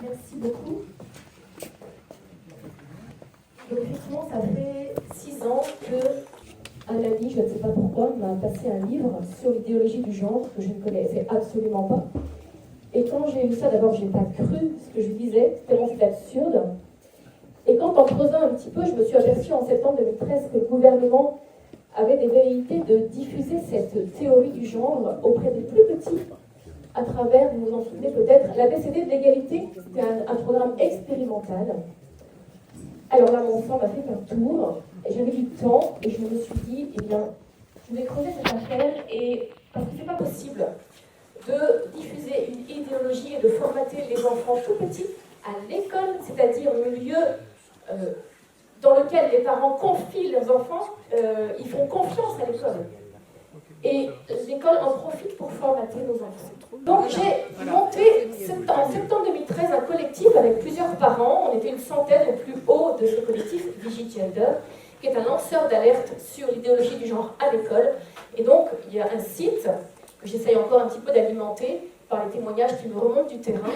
Merci beaucoup. Donc effectivement, ça fait 6 ans que Anani, je ne sais pas pourquoi, m'a passé un livre sur l'idéologie du genre que je ne connaissais absolument pas. Et quand j'ai eu ça, d'abord, je n'ai pas cru ce que je disais, tellement c'était absurde. Et quand, en creusant un petit peu, je me suis aperçue en septembre 2013 que le gouvernement avait des velléités de diffuser cette théorie du genre auprès des plus petits, à travers, vous vous en souvenez peut-être, l'ABCD de l'égalité. C'était un programme expérimental. Alors là, mon sang m'a fait un tour, et j'avais du temps, et je me suis dit, eh bien, je vais creuser cette affaire, et parce que c'est pas possible de diffuser une idéologie et de formater les enfants tout petits à l'école, c'est-à-dire le lieu dans lequel les parents confient leurs enfants, ils font confiance à l'école. Et l'école en profite pour formater nos enfants. Donc j'ai monté en septembre 2013 un collectif avec plusieurs parents. On était une centaine au plus haut de ce collectif, Vigigender, qui est un lanceur d'alerte sur l'idéologie du genre à l'école. Et donc il y a un site que j'essaye encore un petit peu d'alimenter par les témoignages qui me remontent du terrain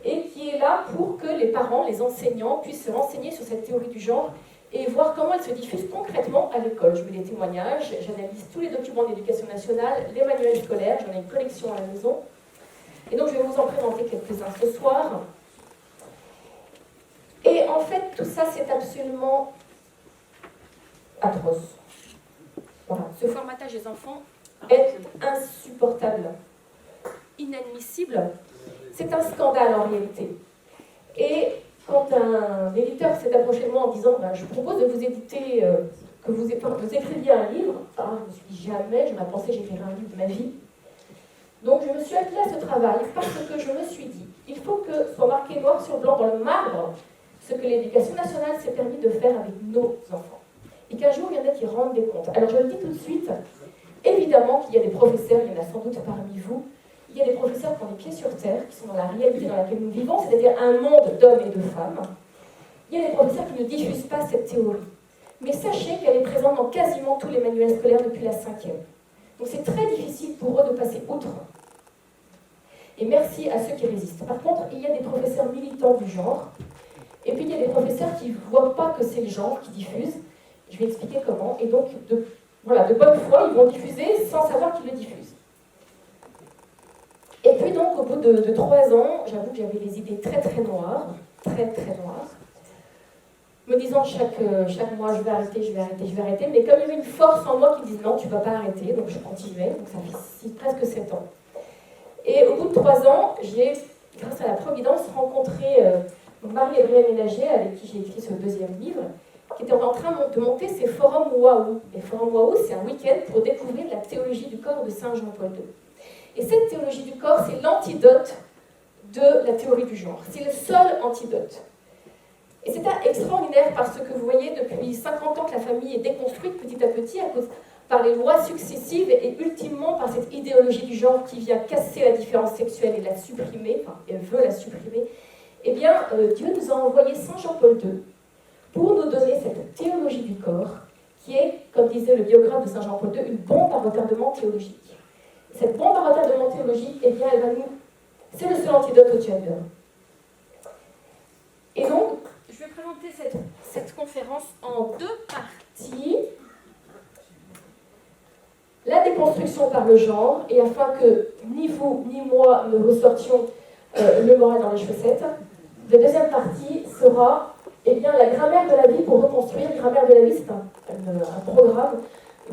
et qui est là pour que les parents, les enseignants puissent se renseigner sur cette théorie du genre et voir comment elle se diffuse concrètement à l'école. Je mets des témoignages, j'analyse tous les documents d'éducation nationale, les manuels scolaires, j'en ai une collection à la maison. Et donc je vais vous en présenter quelques-uns ce soir. Et en fait, tout ça, c'est absolument atroce. Voilà. Ce formatage des enfants est insupportable, inadmissible. C'est un scandale en réalité. Et quand un éditeur s'est approché de moi en disant je propose de vous éditer, que vous écriviez un livre, je me suis dit jamais, je n'ai pas pensé j'écrirais un livre de ma vie. Donc je me suis attelée à ce travail parce que je me suis dit, il faut que soit marqué noir sur blanc dans le marbre ce que l'éducation nationale s'est permis de faire avec nos enfants. Et qu'un jour, il y en a qui rendent des comptes. Alors je le dis tout de suite, évidemment qu'il y a des professeurs, il y en a sans doute parmi vous, il y a des professeurs qui ont les pieds sur terre, qui sont dans la réalité dans laquelle nous vivons, c'est-à-dire un monde d'hommes et de femmes. Il y a des professeurs qui ne diffusent pas cette théorie. Mais sachez qu'elle est présente dans quasiment tous les manuels scolaires depuis la 5e. Donc c'est très difficile pour eux de passer outre. Et merci à ceux qui résistent. Par contre, il y a des professeurs militants du genre, et puis il y a des professeurs qui ne voient pas que c'est le genre qui diffuse. Je vais expliquer comment. Et donc, de bonne foi, ils vont diffuser sans savoir qu'ils le diffusent. Et puis donc, au bout de 3 ans, j'avoue que j'avais les idées très très noires, me disant chaque mois, je vais arrêter, mais comme il y avait une force en moi qui me disait non, tu ne vas pas arrêter, donc je continuais, donc ça fait presque 7 ans. Et au bout de 3 ans, j'ai, grâce à la Providence, rencontré Marie-Gabrielle Ménager, avec qui j'ai écrit ce 2e livre, qui était en train de monter ces forums Waouh. Les forums Waouh, c'est un week-end pour découvrir la théologie du corps de Saint Jean-Paul II. Et cette théologie du corps, c'est l'antidote de la théorie du genre. C'est le seul antidote. Et c'est extraordinaire parce que vous voyez, depuis 50 ans que la famille est déconstruite petit à petit par les lois successives et ultimement par cette idéologie du genre qui vient casser la différence sexuelle et la supprimer, elle veut la supprimer, eh bien, Dieu nous a envoyé Saint Jean-Paul II pour nous donner cette théologie du corps qui est, comme disait le biographe de Saint Jean-Paul II, une bombe à retardement théologique. Cette bombe à retardement théologique, eh bien, c'est le seul antidote au gender. Et donc, je vais présenter cette conférence en 2 parties. La déconstruction par le genre, et afin que ni vous ni moi ne ressortions le moral dans les chaussettes, la 2e partie sera la grammaire de la vie pour reconstruire. Grammaire de la vie, c'est un programme,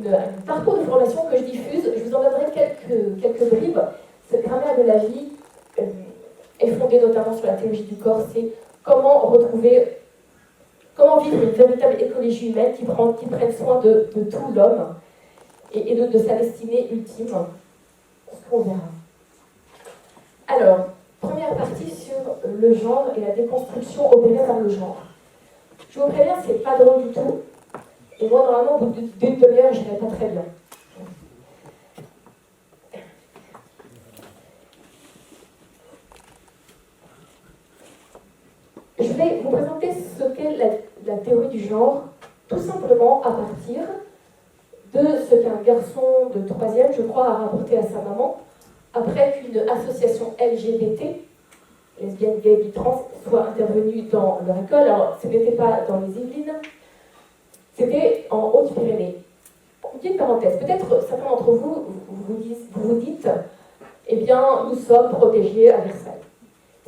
un parcours de formation que je diffuse. Je vous en donnerai quelques bribes. Cette grammaire de la vie est fondée notamment sur la théologie du corps. C'est comment vivre une véritable écologie humaine qui prenne soin de tout l'homme et de sa destinée ultime, ce qu'on verra. Alors, première partie sur le genre et la déconstruction opérée par le genre. Je vous préviens, c'est pas drôle du tout. Et moi, normalement, au bout d'une demi-heure, je n'irai pas très bien. Je vais vous présenter ce qu'est la théorie du genre, tout simplement à partir de ce qu'un garçon de 3e, je crois, a rapporté à sa maman, après qu'une association LGBT lesbiennes, gays, bi, trans, soient intervenus dans leur école. Alors, ce n'était pas dans les Yvelines, c'était en Haute-Pyrénées. Une petite parenthèse, peut-être certains d'entre vous, vous dites, eh bien, nous sommes protégés à Versailles.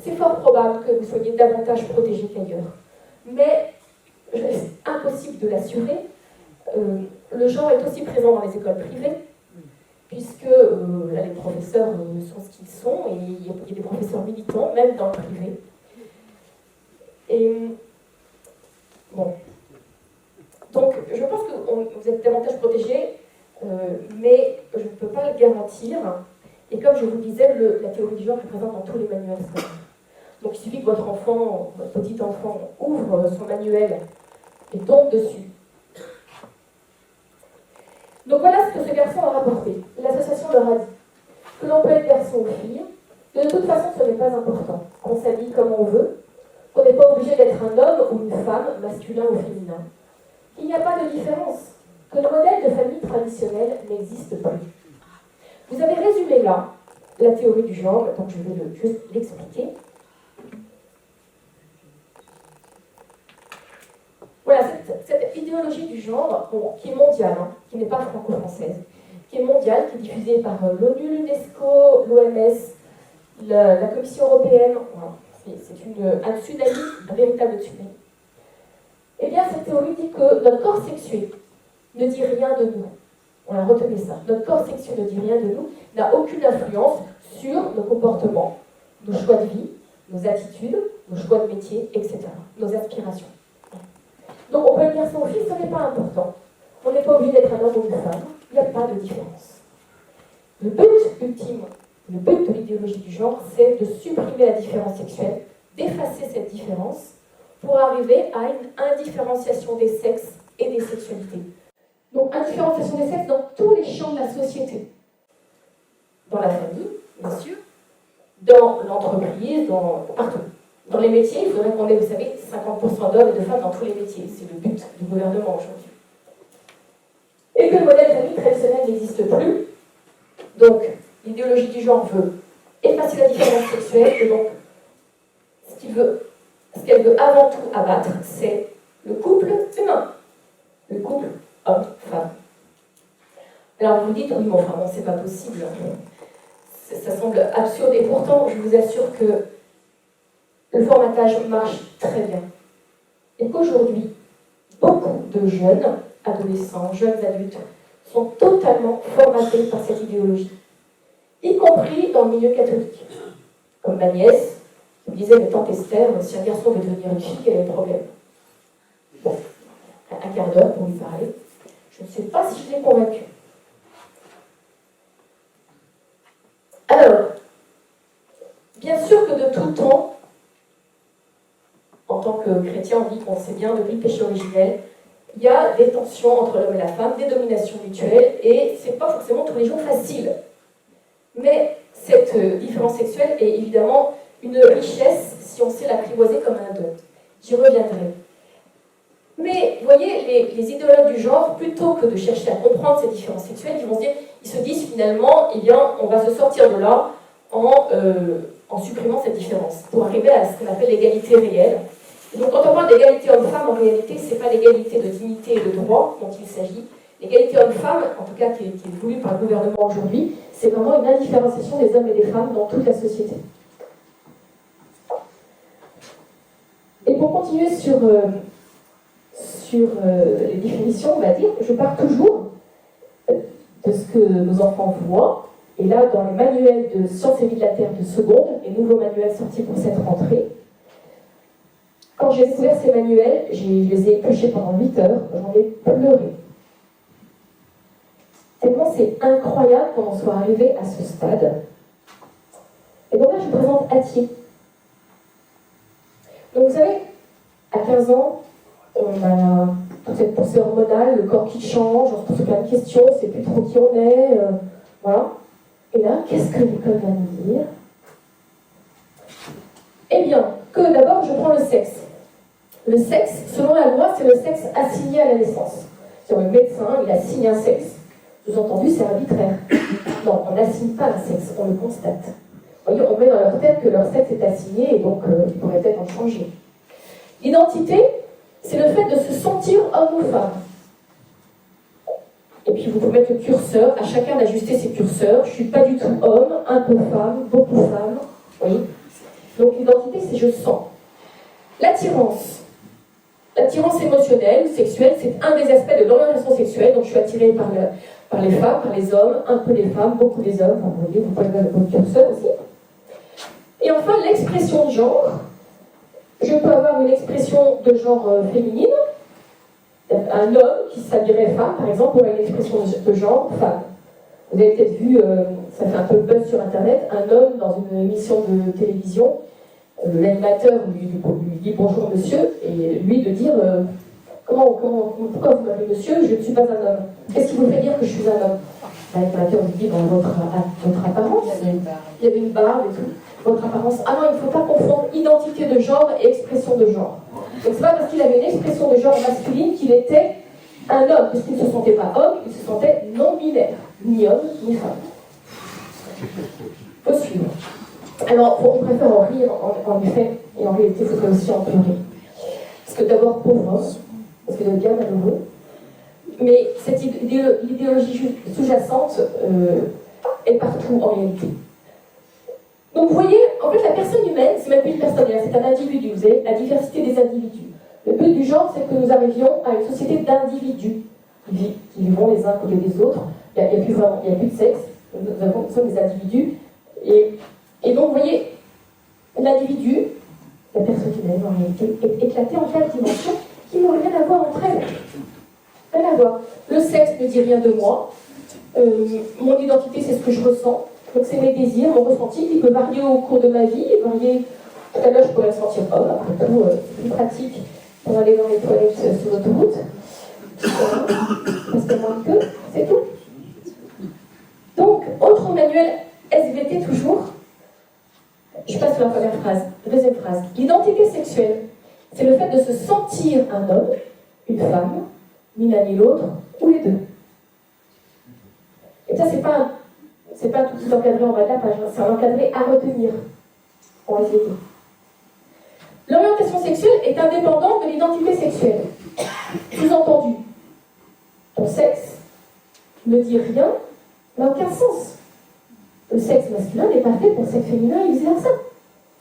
C'est fort probable que vous soyez davantage protégés qu'ailleurs. Mais c'est impossible de l'assurer. Le genre est aussi présent dans les écoles privées, puisque là, les professeurs sont ce qu'ils sont, et il y a des professeurs militants, même dans le privé. Et bon. Donc, je pense que vous êtes davantage protégés, mais je ne peux pas le garantir. Et comme je vous le disais, la théorie du genre est présente dans tous les manuels scolaires. Donc, il suffit que votre enfant, votre petit enfant, ouvre son manuel et tombe dessus. Donc voilà ce que ce garçon a rapporté. L'association leur a dit que l'on peut être garçon ou fille, que de toute façon ce n'est pas important, qu'on s'habille comme on veut, qu'on n'est pas obligé d'être un homme ou une femme, masculin ou féminin, qu'il n'y a pas de différence, que le modèle de famille traditionnelle n'existe plus. Vous avez résumé là la théorie du genre, donc je vais juste l'expliquer. Voilà, cette idéologie du genre, qui est mondiale, qui n'est pas franco-française, qui est mondiale, qui est diffusée par l'ONU, l'UNESCO, l'OMS, la Commission européenne, voilà. C'est un tsunami, un véritable tsunami. Eh bien, cette théorie dit que notre corps sexué ne dit rien de nous. On a retenu ça. Notre corps sexué ne dit rien de nous, n'a aucune influence sur nos comportements, nos choix de vie, nos attitudes, nos choix de métier, etc., nos aspirations. Donc on peut être garçon ou fille, ce n'est pas important. On n'est pas obligé d'être un homme ou une femme, il n'y a pas de différence. Le but ultime, le but de l'idéologie du genre, c'est de supprimer la différence sexuelle, d'effacer cette différence, pour arriver à une indifférenciation des sexes et des sexualités. Donc indifférenciation des sexes dans tous les champs de la société. Dans la famille, bien sûr, dans l'entreprise, partout. Dans les métiers, il faudrait qu'on ait, vous savez, 50% d'hommes et de femmes dans tous les métiers. C'est le but du gouvernement aujourd'hui. Et que le modèle de famille traditionnel n'existe plus. Donc, l'idéologie du genre veut effacer la différence sexuelle, et donc, ce qu'elle veut avant tout abattre, c'est le couple humain. Le couple homme-femme. Alors vous vous dites, oui, mais enfin, bon, c'est pas possible. Ça semble absurde, et pourtant, je vous assure que le formatage marche très bien. Et qu'aujourd'hui, beaucoup de jeunes adolescents, jeunes adultes, sont totalement formatés par cette idéologie, y compris dans le milieu catholique. Comme ma nièce, qui me disait, mais tante Esther, si un garçon veut devenir une fille, quel est le problème? Bon, un quart d'heure pour lui parler. Je ne sais pas si je l'ai convaincue. Alors, bien sûr que de tout temps, en tant que chrétien, on dit qu'on sait bien depuis le péché originel, il y a des tensions entre l'homme et la femme, des dominations mutuelles, et c'est pas forcément tous les jours facile. Mais cette différence sexuelle est évidemment une richesse si on sait l'apprivoiser comme un don. J'y reviendrai. Mais, vous voyez, les idéologues du genre, plutôt que de chercher à comprendre ces différences sexuelles, ils se disent finalement, eh bien, on va se sortir de là en supprimant cette différence, pour arriver à ce qu'on appelle l'égalité réelle. Et donc, quand on parle d'égalité homme-femme, en réalité, ce n'est pas l'égalité de dignité et de droit dont il s'agit. L'égalité homme-femme, en tout cas qui est voulue par le gouvernement aujourd'hui, c'est vraiment une indifférenciation des hommes et des femmes dans toute la société. Et pour continuer sur les définitions, on va dire, je pars toujours de ce que nos enfants voient. Et là, dans les manuels de sciences et vie de la Terre de seconde, les nouveaux manuels sortis pour cette rentrée, quand j'ai découvert ces manuels, je les ai épluchés pendant 8 heures, j'en ai pleuré. Tellement c'est incroyable qu'on en soit arrivé à ce stade. Et donc là, je vous présente Attier. Donc vous savez, à 15 ans, on a toute cette poussée hormonale, le corps qui change, on se pose plein de questions, on ne sait plus trop qui on est, voilà. Et là, qu'est-ce que l'école va nous dire? Eh bien, que d'abord, je prends le sexe. Le sexe, selon la loi, c'est le sexe assigné à la naissance. Sur le médecin, il assigne un sexe. Sous-entendu, c'est arbitraire. Non, on n'assigne pas un sexe, on le constate. Vous voyez, on met dans leur tête que leur sexe est assigné et donc ils pourraient peut-être en changer. L'identité, c'est le fait de se sentir homme ou femme. Et puis vous pouvez mettre le curseur, à chacun d'ajuster ses curseurs. Je ne suis pas du tout homme, un peu femme, beaucoup femme. Oui. Donc l'identité, c'est je sens. L'attirance. L'attirance émotionnelle, sexuelle, c'est un des aspects de l'orientation sexuelle. Donc je suis attirée par les femmes, par les hommes, un peu les femmes, beaucoup les hommes. Enfin, vous voyez, vous pouvez mettre votre curseur aussi. Et enfin, l'expression de genre. Je peux avoir une expression de genre féminine. Un homme qui s'habillerait femme, par exemple, aurait une expression de genre femme. Vous avez peut-être vu, ça fait un peu buzz sur Internet, un homme dans une émission de télévision, l'animateur lui dit bonjour monsieur, et lui de dire pourquoi vous m'appelez monsieur, je ne suis pas un homme. Qu'est-ce qui vous fait dire que je suis un homme? L'animateur lui dit votre apparence. Il y avait une barbe et tout. Votre apparence. Ah non, il ne faut pas confondre identité de genre et expression de genre. Donc c'est pas parce qu'il avait une expression de genre masculine qu'il était un homme, parce qu'il ne se sentait pas homme, il se sentait non-binaire, ni homme, ni femme. Faut suivre. Alors, on préfère en rire, en effet, et en réalité, il faudrait aussi en pleurer. Parce que d'abord, pauvre homme, parce que de bien malheureux, mais cette idéologie sous-jacente est partout en réalité. Donc vous voyez, en fait, la personne humaine, c'est même plus une personne, c'est un individu. Vous avez la diversité des individus. Le but du genre, c'est que nous arrivions à une société d'individus qui vivons les uns à côté des autres. Il n'y a plus de sexe. Nous sommes des individus. Et donc, vous voyez, l'individu, la personne humaine, en réalité, est éclatée en 4 dimensions qui n'ont rien à voir entre elles. Rien à voir. Le sexe ne dit rien de moi. Mon identité, c'est ce que je ressens. Donc c'est mes désirs, mon ressenti, qui peut varier au cours de ma vie. Tout à l'heure, je pourrais me sentir homme. Après tout, c'est plus pratique pour aller dans les toilettes sur l'autoroute. Parce que moins que, c'est tout. Donc, autre manuel SVT toujours. Je passe sur la première phrase. Deuxième phrase. L'identité sexuelle, c'est le fait de se sentir un homme, une femme, ni l'un ni l'autre, ou les deux. Et ça, c'est pas tout petit encadré en bas de la page, c'est un encadré à retenir en SVT. L'orientation sexuelle est indépendante de l'identité sexuelle. Sous-entendu, ton sexe ne dit rien, n'a aucun sens. Le sexe masculin n'est pas fait pour le sexe féminin et vice-versa.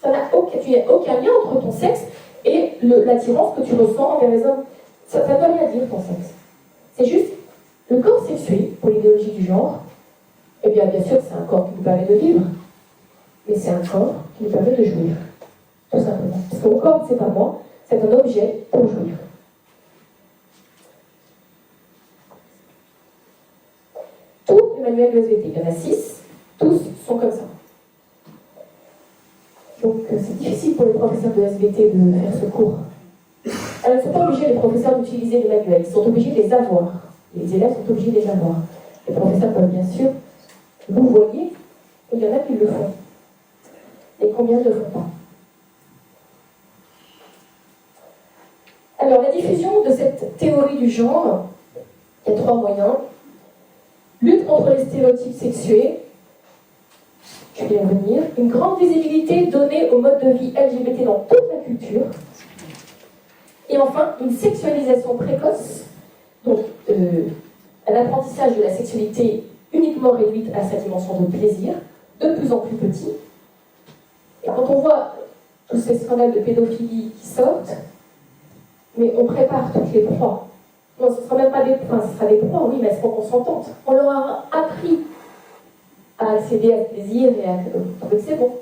Tu n'as aucun lien entre ton sexe et l'attirance que tu ressens envers les hommes. Ça ne veut rien dire, ton sexe. C'est juste le corps sexué, pour l'idéologie du genre. Eh bien sûr, c'est un corps qui nous permet de vivre, mais c'est un corps qui nous permet de jouir. Tout simplement. Parce que mon corps, c'est pas moi, c'est un objet pour jouir. Tous les manuels de SVT, il y en a 6, tous sont comme ça. Donc c'est difficile pour les professeurs de SVT de faire ce cours. Alors, ils ne sont pas obligés, les professeurs, d'utiliser les manuels, ils sont obligés de les avoir. Les élèves sont obligés de les avoir. Les professeurs peuvent bien sûr vous voyez, il y en a qui le font. Et combien ne le font pas? Alors, la diffusion de cette théorie du genre, il y a 3 moyens. Lutte contre les stéréotypes sexués, je vais y revenir. Une grande visibilité donnée au mode de vie LGBT dans toute la culture. Et enfin, une sexualisation précoce, donc un apprentissage de la sexualité uniquement réduite à sa dimension de plaisir, de plus en plus petit. Et quand on voit tous ces scandales de pédophilie qui sortent, mais on prépare toutes les proies. Non, ce ne sera même pas des proies, ce sera des proies, oui, mais elles seront consentantes. On leur a appris à accéder à ce plaisir et à trouver que c'est bon.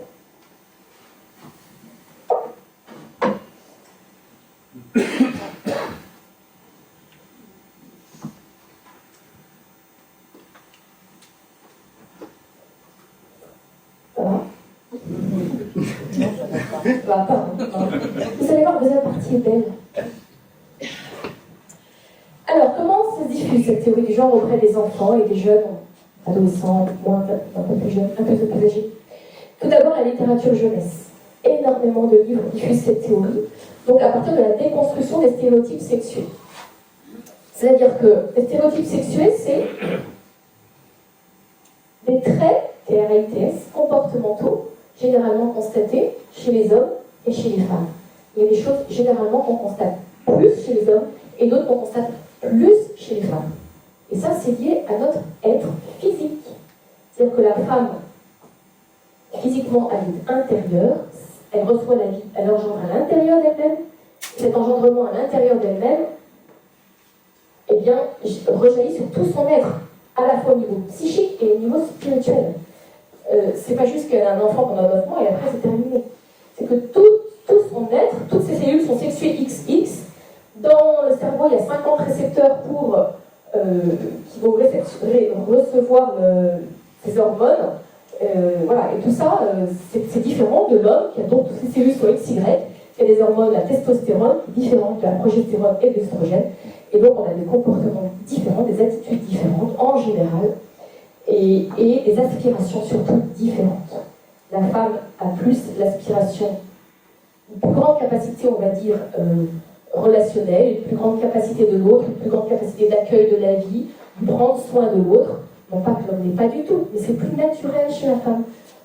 Vous allez voir, la deuxième partie est belle. Alors, comment se diffuse cette théorie du genre auprès des enfants et des jeunes, adolescents, un peu plus jeunes, un peu plus âgés? Tout d'abord, la littérature jeunesse. Énormément de livres diffusent cette théorie, donc à partir de la déconstruction des stéréotypes sexuels. C'est-à-dire que les stéréotypes sexuels, c'est des traits, TRITS, comportementaux, généralement constatées chez les hommes et chez les femmes. Il y a des choses généralement qu'on constate plus chez les hommes et d'autres qu'on constate plus chez les femmes. Et ça, c'est lié à notre être physique. C'est-à-dire que la femme, physiquement, a une vie intérieure, elle reçoit la vie, elle engendre à l'intérieur d'elle-même. Cet engendrement à l'intérieur d'elle-même, eh bien, rejaillit sur tout son être, à la fois au niveau psychique et au niveau spirituel. C'est pas juste qu'elle a un enfant pendant 9 mois et après c'est terminé. C'est que tout son être, toutes ses cellules sont sexuées XX. Dans le cerveau, il y a 50 récepteurs qui vont recevoir ces hormones. Voilà, et tout ça, c'est différent de l'homme qui a donc toutes ses cellules sont XY, qui a des hormones, la testostérone, différentes de la progestérone et de l'œstrogène. Et donc on a des comportements différents, des attitudes différentes en général, et des aspirations surtout différentes. La femme a plus l'aspiration, une plus grande capacité, on va dire, relationnelle, une plus grande capacité de l'autre, une plus grande capacité d'accueil de la vie, de prendre soin de l'autre. Non pas que l'homme n'est pas du tout, mais c'est plus naturel chez la femme.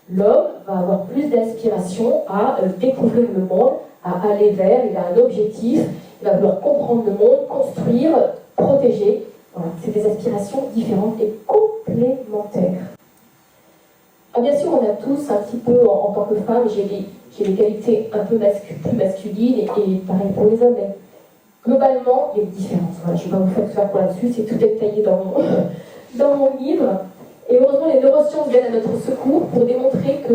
L'homme va avoir plus d'aspiration à découvrir le monde, à aller vers, il a un objectif, il va vouloir comprendre le monde, construire, protéger. Voilà. C'est des aspirations différentes et complémentaires. Alors bien sûr, on a tous un petit peu, en tant que femme, j'ai des qualités un peu plus masculines et pareil pour les hommes, mais globalement, il y a une différence. Voilà, je ne vais pas vous faire faire pour là-dessus, c'est tout détaillé dans mon livre. Et heureusement, les neurosciences viennent à notre secours pour démontrer que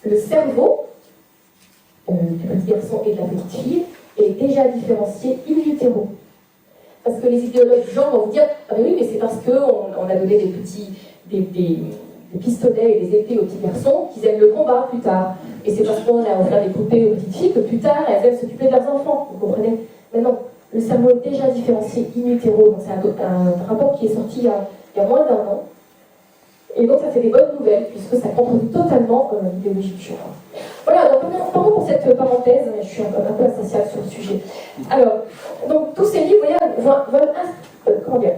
le cerveau du petit garçon et de la petite fille est déjà différencié in utero. Parce que les idéologues du genre vont vous dire « Ah oui, mais c'est parce qu'on a donné des pistolets et des épées aux petits garçons qu'ils aiment le combat plus tard. Et c'est parce qu'on a offert des poupées aux petites filles que plus tard, elles aiment s'occuper de leurs enfants. » Vous comprenez? Mais non, le cerveau est déjà différencié in utero. Donc c'est un rapport qui est sorti il y a moins d'1 an. Et donc ça c'est des bonnes nouvelles, puisque ça contredit totalement l'idéologie du genre. Voilà, donc pardon pour cette parenthèse, mais je suis un peu asociale sur le sujet. Alors, donc tous ces livres veulent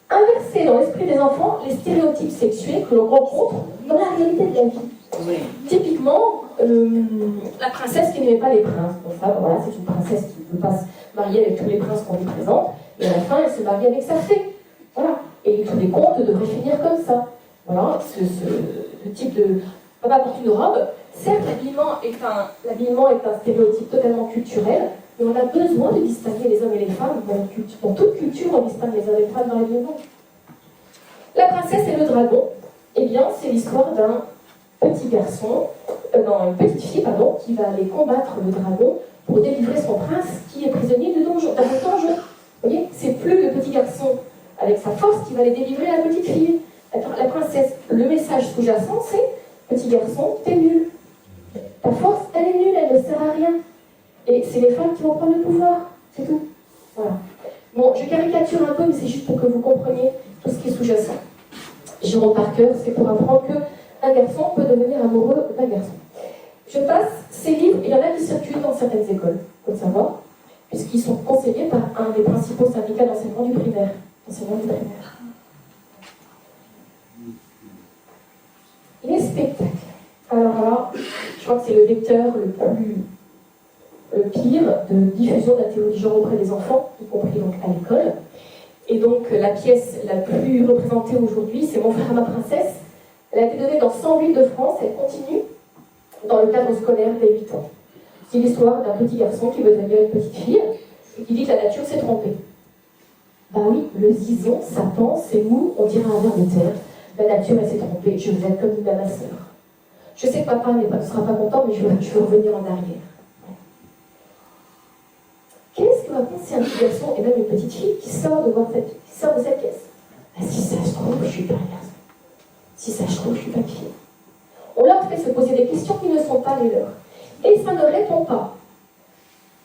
inverser dans l'esprit des enfants les stéréotypes sexuels que l'on rencontre dans la réalité de la vie. Oui. Typiquement, la princesse qui n'aimait pas les princes. Donc ça, voilà, c'est une princesse qui ne veut pas se marier avec tous les princes qu'on lui présente, et à la fin, elle se marie avec sa fée. Voilà. Et tous les contes devraient finir comme ça. Voilà, ce type de... Papa porte une robe. Certes, l'habillement est un stéréotype totalement culturel, mais on a besoin de distinguer les hommes et les femmes. Dans toute culture, on distingue les hommes et les femmes dans l'habillement. La princesse et le dragon, eh bien, c'est l'histoire d'un petit garçon, une petite fille, pardon, qui va aller combattre le dragon pour délivrer son prince qui est prisonnier d'un donjon. Vous voyez, c'est plus le petit garçon avec sa force qui va aller délivrer la petite fille. La princesse, le message sous-jacent, c'est petit garçon, t'es nul. Ta force, elle est nulle, elle ne sert à rien. Et c'est les femmes qui vont prendre le pouvoir, c'est tout. Voilà. Bon, je caricature un peu, mais c'est juste pour que vous compreniez tout ce qui est sous-jacent. Jérôme Parker, c'est pour apprendre qu'un garçon peut devenir amoureux d'un garçon. Je passe ces livres, il y en a qui circulent dans certaines écoles, il faut le savoir, puisqu'ils sont conseillés par un des principaux syndicats d'enseignement du primaire. Les spectacles. Alors là, je crois que c'est le vecteur le pire de diffusion de la théorie du genre auprès des enfants, y compris donc à l'école. Et donc la pièce la plus représentée aujourd'hui, c'est Mon frère, ma princesse. Elle a été donnée dans 100 villes de France, elle continue dans le cadre scolaire dès 8 ans. C'est l'histoire d'un petit garçon qui veut devenir une petite fille et qui dit que la nature s'est trompée. Bah oui, le zizon, ça pense, c'est mou, on dirait un ver de terre. La nature, elle s'est trompée, je veux être comme une à ma sœur. Je sais que papa ne sera pas content, mais je veux revenir en arrière. Qu'est-ce que va penser un petit garçon et même une petite fille qui sort de cette pièce? Ah, si ça se trouve, je suis pas un garçon. Si ça se trouve, je suis pas une fille. On leur fait se poser des questions qui ne sont pas les leurs. Et ça ne répond pas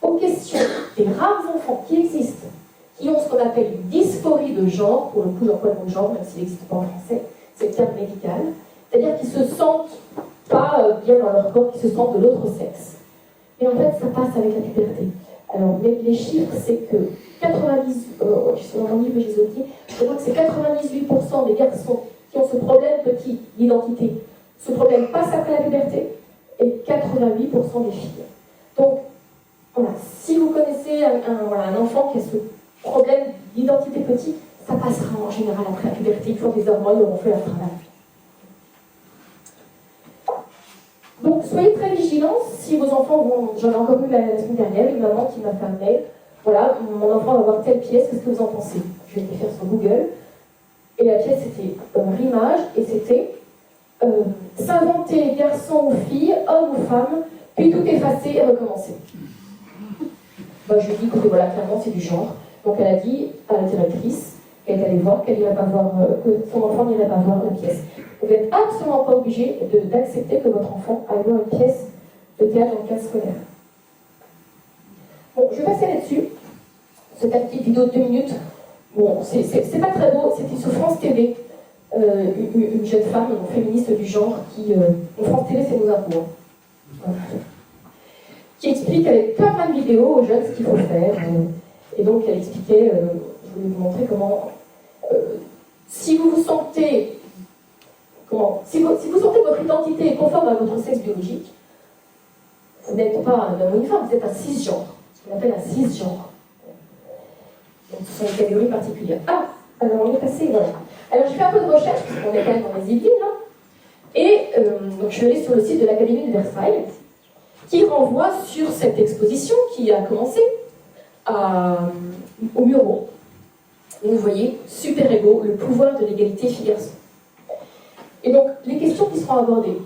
aux questions des rares enfants qui existent, qui ont ce qu'on appelle une dysphorie de genre, pour le coup j'emploie le mot genre, même s'il n'existe pas en français, c'est le terme médical, c'est-à-dire qu'ils ne se sentent pas bien dans leur corps, qu'ils se sentent de l'autre sexe. Et en fait, ça passe avec la puberté. Alors, les chiffres, c'est que 90, dans mon livre, j'ai oublié, je crois que c'est 98% des garçons qui ont ce problème petit d'identité Ce problème passe après la puberté et 88% des filles. Donc, voilà, si vous connaissez un enfant qui a ce problème d'identité petite, ça passera en général après la puberté, une fois que les hormones auront fait leur travail. Donc, soyez très vigilants si vos enfants vont... J'en ai encore eu la semaine dernière, une maman qui m'a fait un mail. Voilà, mon enfant va voir telle pièce, qu'est-ce que vous en pensez? Je vais le faire sur Google. Et la pièce, c'était Rimage, et c'était s'inventer garçon ou fille, homme ou femme, puis tout effacer et recommencer. Je lui ai dit, écoutez, voilà, clairement, c'est du genre. Donc, elle a dit à la directrice qu'elle est allée voir, qu'elle n'irait pas voir, que son enfant n'irait pas voir la pièce. Vous n'êtes absolument pas obligé d'accepter que votre enfant aille voir une pièce de théâtre dans le cadre scolaire. Bon, je vais passer là-dessus. C'est une petite vidéo de 2 minutes. Bon, c'est pas très beau, c'était sur France TV. Une jeune femme, une féministe du genre, qui... France TV, c'est nos impôts. Hein. Qui explique avec plein de vidéos aux jeunes ce qu'il faut faire. Et donc, elle expliquait, je voulais vous montrer comment... si vous sentez votre identité est conforme à votre sexe biologique, vous n'êtes pas un homme ou une femme, vous êtes un cisgenre. Ce qu'on appelle un cisgenre. Donc, ce sont des catégories particulières. Ah, alors on est passé, voilà. Alors, je fais un peu de recherche, parce qu'on est quand même dans les Yvelines, hein, et donc, je suis allée sur le site de l'Académie de Versailles, qui renvoie sur cette exposition qui a commencé au Murau. Vous voyez, super égaux, le pouvoir de l'égalité filles-garçons. Et donc, les questions qui seront abordées.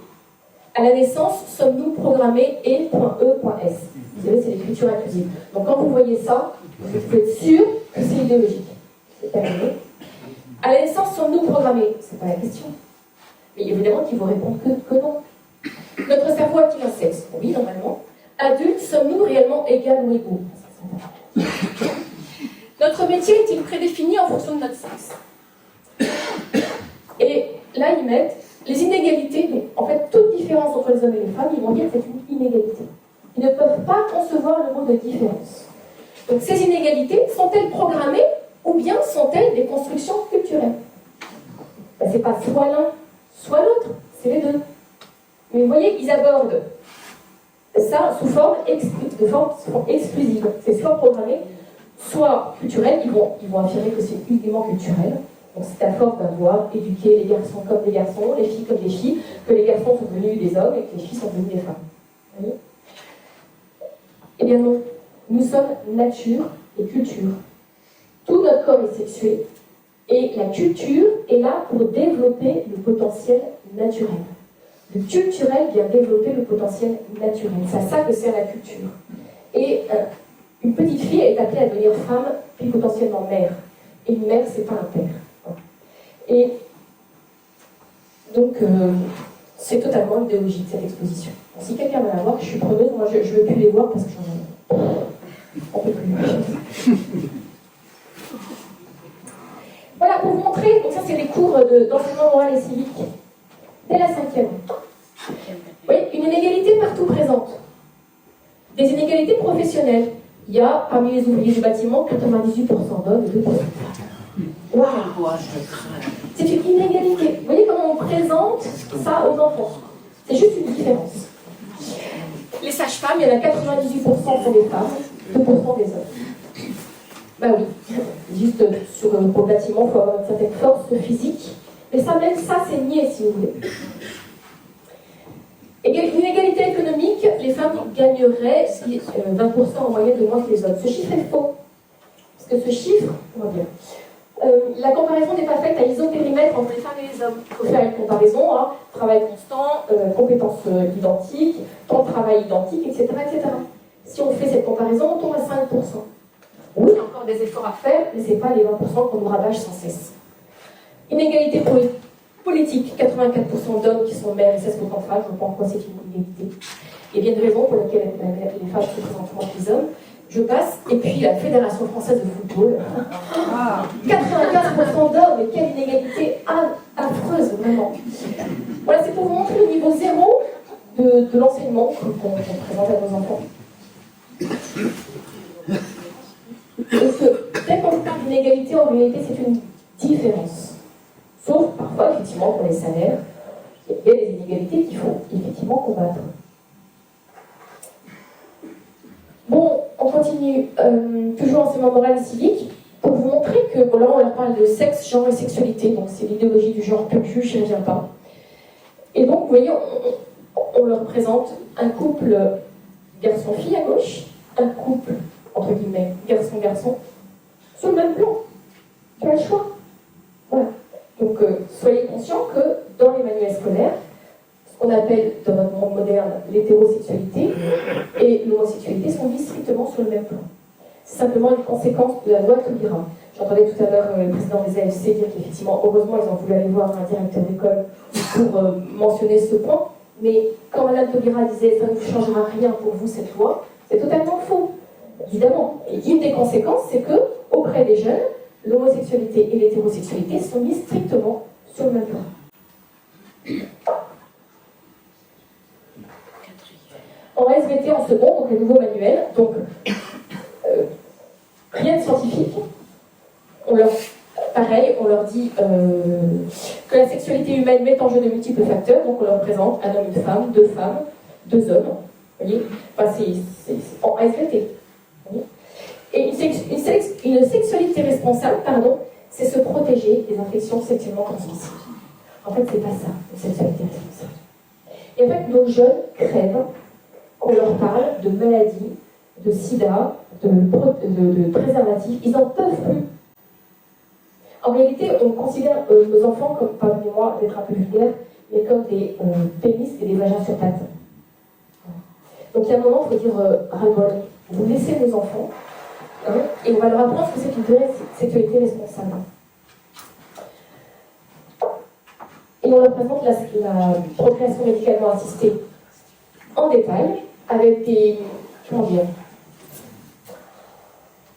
À la naissance, sommes-nous programmés E.E.S. Vous savez, c'est l'écriture inclusive. Donc, quand vous voyez ça, vous pouvez être sûr que c'est idéologique. C'est terminé. À la naissance, sommes-nous programmés? C'est pas la question. Mais évidemment qu'ils vont répondre que non. Notre cerveau a-t-il un sexe? Oui, normalement. Adultes, sommes-nous réellement égales ou égaux? Notre métier est-il prédéfini en fonction de notre sexe? Et là, ils mettent les inégalités, mais en fait, toute différence entre les hommes et les femmes, ils vont dire que c'est une inégalité. Ils ne peuvent pas concevoir le mot de différence. Donc, ces inégalités, sont-elles programmées ou bien sont-elles des constructions culturelles? C'est pas soit l'un, soit l'autre, c'est les deux. Mais vous voyez, ils abordent ça sous forme exclusive. C'est soit programmé, soit culturel. Ils vont affirmer que c'est uniquement culturel. Donc c'est à force d'avoir éduqué les garçons comme des garçons, les filles comme des filles, que les garçons sont devenus des hommes et que les filles sont devenues des femmes. Vous voyez? Eh bien non. Nous sommes nature et culture. Tout notre corps est sexué et la culture est là pour développer le potentiel naturel. Le culturel vient développer le potentiel naturel. C'est à ça que sert la culture. Et une petite fille est appelée à devenir femme, puis potentiellement mère. Et une mère, c'est pas un père. Et donc, c'est totalement idéologique, cette exposition. Donc, si quelqu'un va la voir, je suis preneuse. Moi, je ne veux plus les voir parce que j'en ai... On peut plus. Voilà, pour vous montrer, donc ça, c'est les cours d'enseignement moral et civique. Dès la 5e. Oui, une inégalité partout présente. Des inégalités professionnelles. Il y a, parmi les ouvriers du bâtiment, 98% d'hommes et 2% de femmes. Waouh! C'est une inégalité. Vous voyez comment on présente ça aux enfants? C'est juste une différence. Les sages-femmes, il y en a 98% sont des femmes, 2% des hommes. Bah oui, juste au bâtiment, il faut avoir une certaine force physique. Mais ça, même ça, c'est niais, si vous voulez. L'inégalité économique, les femmes gagneraient 20% en moyenne de moins que les hommes. Ce chiffre est faux. Parce que ce chiffre, on va dire, la comparaison n'est pas faite à isopérimètre entre les femmes et les hommes. Il faut faire une comparaison, hein, travail constant, compétences identiques, temps de travail identique, etc., etc. Si on fait cette comparaison, on tombe à 5%. Oui, il y a encore des efforts à faire, mais ce n'est pas les 20% qu'on nous rabâche sans cesse. Inégalité politique, 84% d'hommes qui sont mères et 16% de femmes. Je ne vois pas en quoi c'est une inégalité. Il y a bien de raisons pour lesquelles les femmes se présentent moins que les hommes. Je passe, et puis la Fédération française de football. 95% d'hommes, mais quelle inégalité affreuse, vraiment. Voilà, c'est pour vous montrer le niveau zéro de l'enseignement qu'on présente à nos enfants. Et que dès qu'on parle d'inégalité, en réalité, c'est une différence. Sauf parfois, effectivement, pour les salaires. Il y a des inégalités qu'il faut effectivement combattre. Bon, on continue, toujours enseignement moral et civique, pour vous montrer que, bon là on leur parle de sexe, genre et sexualité, donc c'est l'idéologie du genre pur jus, je n'y reviens pas. Et donc, vous voyez, on leur présente un couple garçon-fille à gauche, un couple, entre guillemets, garçon-garçon, sur le même plan. Tu as le choix. Voilà. Donc, soyez conscients que dans les manuels scolaires, ce qu'on appelle dans notre monde moderne l'hétérosexualité et l'homosexualité sont mis strictement sur le même plan. C'est simplement une conséquence de la loi Taubira. J'entendais tout à l'heure le président des AFC dire qu'effectivement, heureusement, ils ont voulu aller voir un directeur d'école pour mentionner ce point. Mais quand Mme Taubira disait ça ne vous changera rien pour vous cette loi, c'est totalement faux, évidemment. Et une des conséquences, c'est que auprès des jeunes, l'homosexualité et l'hétérosexualité sont mises strictement sur le même plan. En SVT en second, donc le nouveau manuel, donc rien de scientifique. Pareil, on leur dit que la sexualité humaine met en jeu de multiples facteurs, donc on leur présente un homme, une femme, deux hommes, vous voyez, enfin, c'est en SVT. Et une sexualité responsable, c'est se protéger des infections sexuellement transmissibles. En fait, c'est pas ça, une sexualité responsable. Et en fait, nos jeunes crèvent, on leur parle de maladies, de sida, de préservatifs, ils n'en peuvent plus. En réalité, on considère nos enfants comme, pardonnez-moi d'être un peu vulgaire, mais comme des pénis et des vagins sur pattes. Donc il y a un moment, il faut dire ras-le-bol. Vous laissez nos enfants, et on va leur apprendre ce que c'est une vraie sexualité responsable. Et on leur présente la procréation médicalement assistée en détail, avec des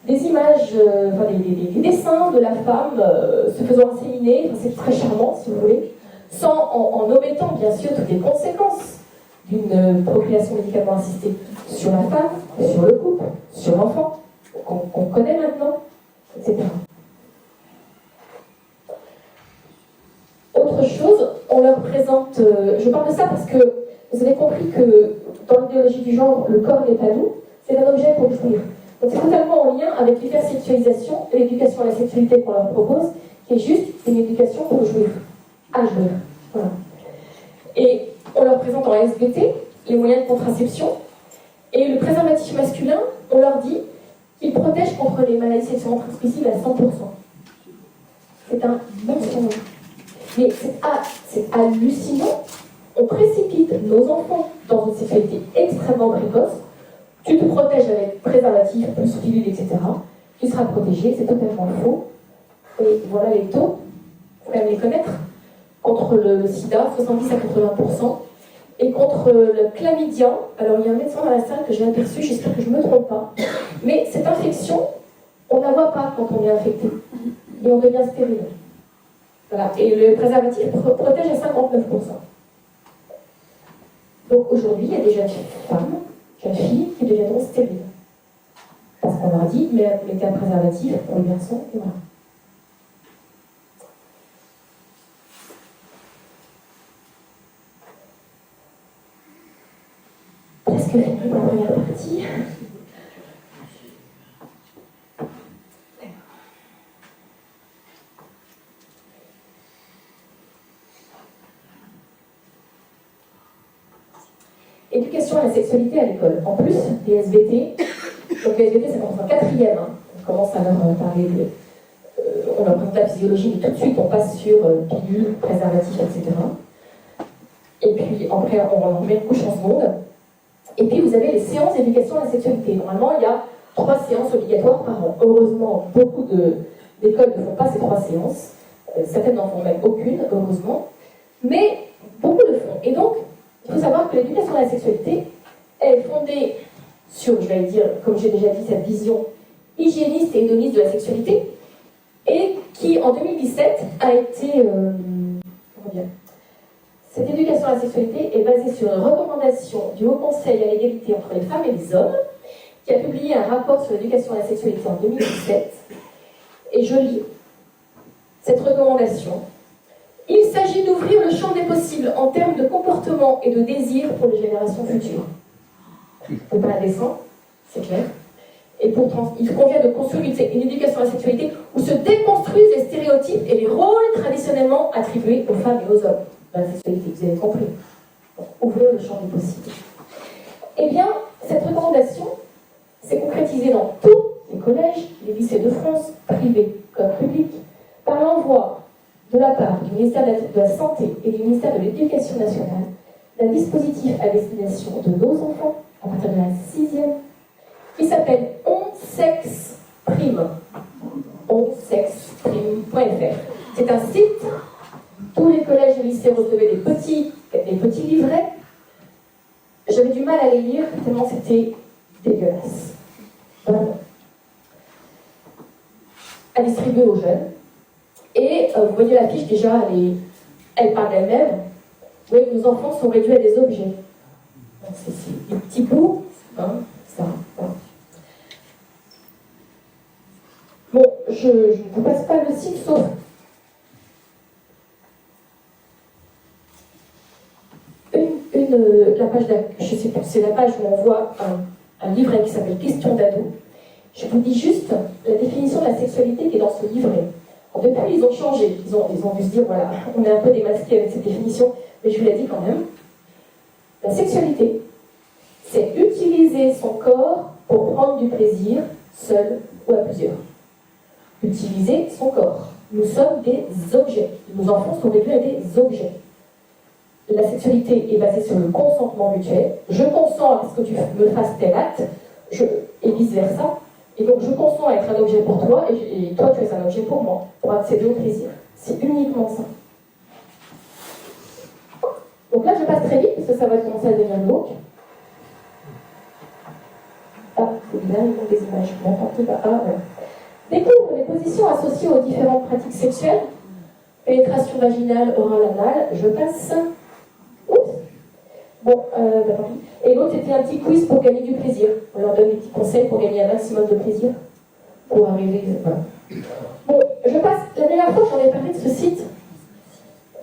images, des dessins de la femme se faisant inséminer, c'est très charmant si vous voulez, en omettant bien sûr toutes les conséquences d'une procréation médicalement assistée sur la femme, sur le couple, sur l'enfant, qu'on connaît maintenant, etc. Autre chose, on leur présente, je parle de ça parce que vous avez compris que dans l'idéologie du genre, le corps n'est pas nous, c'est un objet pour jouir. Donc c'est totalement en lien avec l'hypersexualisation et l'éducation à la sexualité qu'on leur propose, qui est juste une éducation pour jouir, à jouir. Voilà. Et on leur présente en SVT les moyens de contraception, et le préservatif masculin, on leur dit qu'il protège contre les maladies sexuellement transmissibles à 100%. C'est un mensonge. Mais c'est hallucinant. On précipite nos enfants dans une sexualité extrêmement précoce. Tu te protèges avec préservatif, plus pilule, etc. Tu seras protégé, c'est totalement faux. Et voilà les taux, il faut quand même les connaître. Contre le sida, 70 à 80%. Et contre le chlamydia, alors il y a un médecin dans la salle que j'ai aperçu, j'espère que je ne me trompe pas. Mais cette infection, on ne la voit pas quand on est infecté. Et on devient stérile. Voilà. Et le préservatif protège à 59%. Donc aujourd'hui, il y a des jeunes femmes, jeunes filles qui deviendront stériles. Parce qu'on leur dit, mais mettez un préservatif pour le garçon, et voilà. Presque fini pour la première partie. Éducation à la sexualité à l'école. En plus des SVT, donc les SVT ça commence en quatrième, on commence à leur parler on leur présente la physiologie, mais tout de suite on passe sur pilule, préservatif, etc. Et puis après on leur met une couche en seconde. Et puis vous avez les séances d'éducation à la sexualité. Normalement il y a 3 séances obligatoires par an. Heureusement, beaucoup d'écoles ne font pas ces 3 séances. Certaines n'en font même aucune, heureusement. Mais beaucoup le font. Et donc, il faut savoir que l'éducation à la sexualité est fondée sur, je vais dire, comme j'ai déjà dit, cette vision hygiéniste et hédoniste de la sexualité, et qui, en 2017, a été... comment dire ? Cette éducation à la sexualité est basée sur une recommandation du Haut Conseil à l'égalité entre les femmes et les hommes, qui a publié un rapport sur l'éducation à la sexualité en 2017. Et je lis cette recommandation. Il s'agit d'ouvrir le champ des possibles en termes de comportement et de désir pour les générations futures. C'est pas indécent, c'est clair. Et pourtant, il convient de construire une éducation à la sexualité où se déconstruisent les stéréotypes et les rôles traditionnellement attribués aux femmes et aux hommes dans la sexualité. Vous avez compris. Donc, ouvrir le champ des possibles. Eh bien, cette recommandation s'est concrétisée dans tous les collèges, les lycées de France, privés comme publics, par l'envoi de la part du ministère de la Santé et du ministère de l'Éducation nationale d'un dispositif à destination de nos enfants à partir de la 6e qui s'appelle onsexprime. onsexprime.fr. C'est un site. Tous les collèges et lycées recevaient des petits livrets. J'avais du mal à les lire tellement c'était dégueulasse. Vraiment. À distribuer aux jeunes. Et vous voyez la fiche déjà, elle parle d'elle-même. Vous voyez que nos enfants sont réduits à des objets. C'est des petits bouts, hein, ça. Voilà. Bon, je ne vous passe pas le site, sauf la page, je sais plus, c'est la page où on voit un livret qui s'appelle Questions d'ado. Je vous dis juste la définition de la sexualité qui est dans ce livret. Alors, depuis, ils ont changé. Ils ont dû se dire, voilà, on est un peu démasqué avec cette définition, mais je vous l'ai dit quand même. La sexualité, c'est utiliser son corps pour prendre du plaisir, seul ou à plusieurs. Utiliser son corps. Nous sommes des objets. Nos enfants sont réduits à des objets. La sexualité est basée sur le consentement mutuel. Je consens à ce que tu me fasses tel acte, et vice-versa. Et donc je consens à être un objet pour toi, et toi tu es un objet pour moi, pour accéder au plaisir. C'est uniquement ça. Donc là je passe très vite, parce que ça va commencer à devenir glauque. Ah, c'est bien, ils ont des images. Bon, tant pis, ah, ouais. Découvre les positions associées aux différentes pratiques sexuelles. Pénétration vaginale, orale, anale, je passe. Oups. Bon, d'accord. Et l'autre, c'était un petit quiz pour gagner du plaisir. On leur donne des petits conseils pour gagner un maximum de plaisir. Pour arriver, voilà. Bon, je passe. La dernière fois, j'en ai parlé de ce site.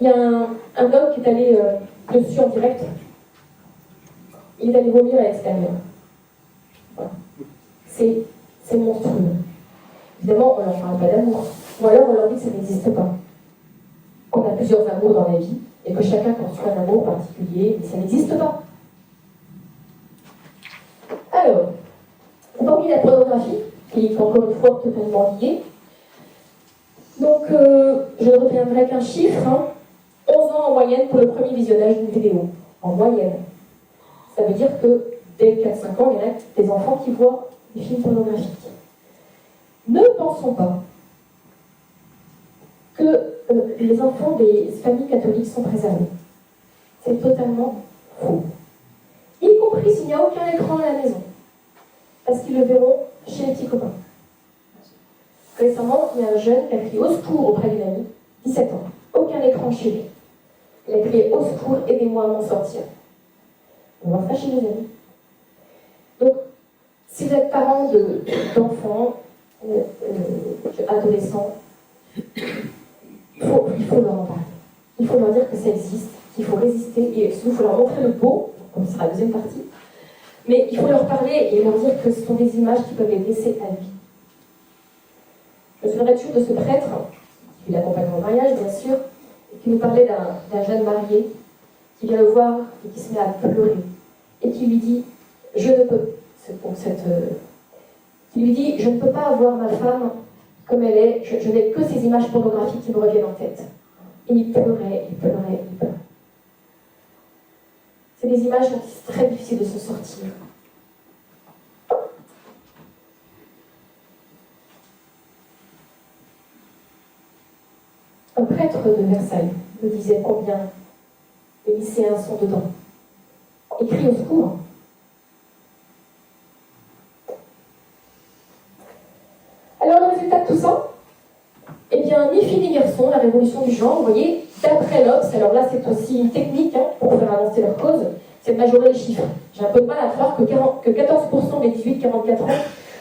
Il y a un homme qui est allé dessus en direct. Il est allé vomir à l'extérieur. Voilà. C'est monstrueux. Évidemment, on ne leur parle pas d'amour. Ou alors, on leur dit que ça n'existe pas. Qu'on a plusieurs amours dans la vie, et que chacun construit un amour particulier, mais ça n'existe pas. Alors, on va oublier la pornographie, qui est encore une fois totalement liée. Donc, je ne retiendrai qu'un chiffre, 11 ans en moyenne pour le premier visionnage d'une vidéo. En moyenne. Ça veut dire que dès 4-5 ans, il y en a des enfants qui voient des films pornographiques. Ne pensons pas que les enfants des familles catholiques sont préservés. C'est totalement faux. Y compris s'il n'y a aucun écran à la maison. Parce qu'ils le verront chez les petits copains. Récemment, il y a un jeune qui a crié au secours auprès d'une amie, 17 ans. Aucun écran chez lui. Il a crié au secours, aidez-moi à m'en sortir. On va ça chez les amis. Donc, si vous êtes parents d'enfants, adolescents, il faut leur en parler. Il faut leur dire que ça existe, qu'il faut résister, et il faut leur montrer le beau, comme ce sera la deuxième partie, mais il faut leur parler et leur dire que ce sont des images qui peuvent les blesser à vie. Je me souviendrai toujours de ce prêtre, qui l'accompagne au mariage, bien sûr, et qui nous parlait d'un jeune marié qui vient le voir et qui se met à pleurer, et qui lui dit « Je ne peux... » qui lui dit « Je ne peux pas avoir ma femme comme elle est, je n'ai que ces images pornographiques qui me reviennent en tête. » Et il pleurait, il pleurait, il pleurait. C'est des images dont c'est très difficile de se sortir. Un prêtre de Versailles me disait combien les lycéens sont dedans. Ils crient au secours. Alors le résultat de tout ça, eh bien, ni fille ni garçon, la révolution du genre, vous voyez, d'après l'Obs, alors là c'est aussi une technique pour faire avancer leur cause, c'est de majorer les chiffres. J'ai un peu de mal à croire que 14% des 18-44 ans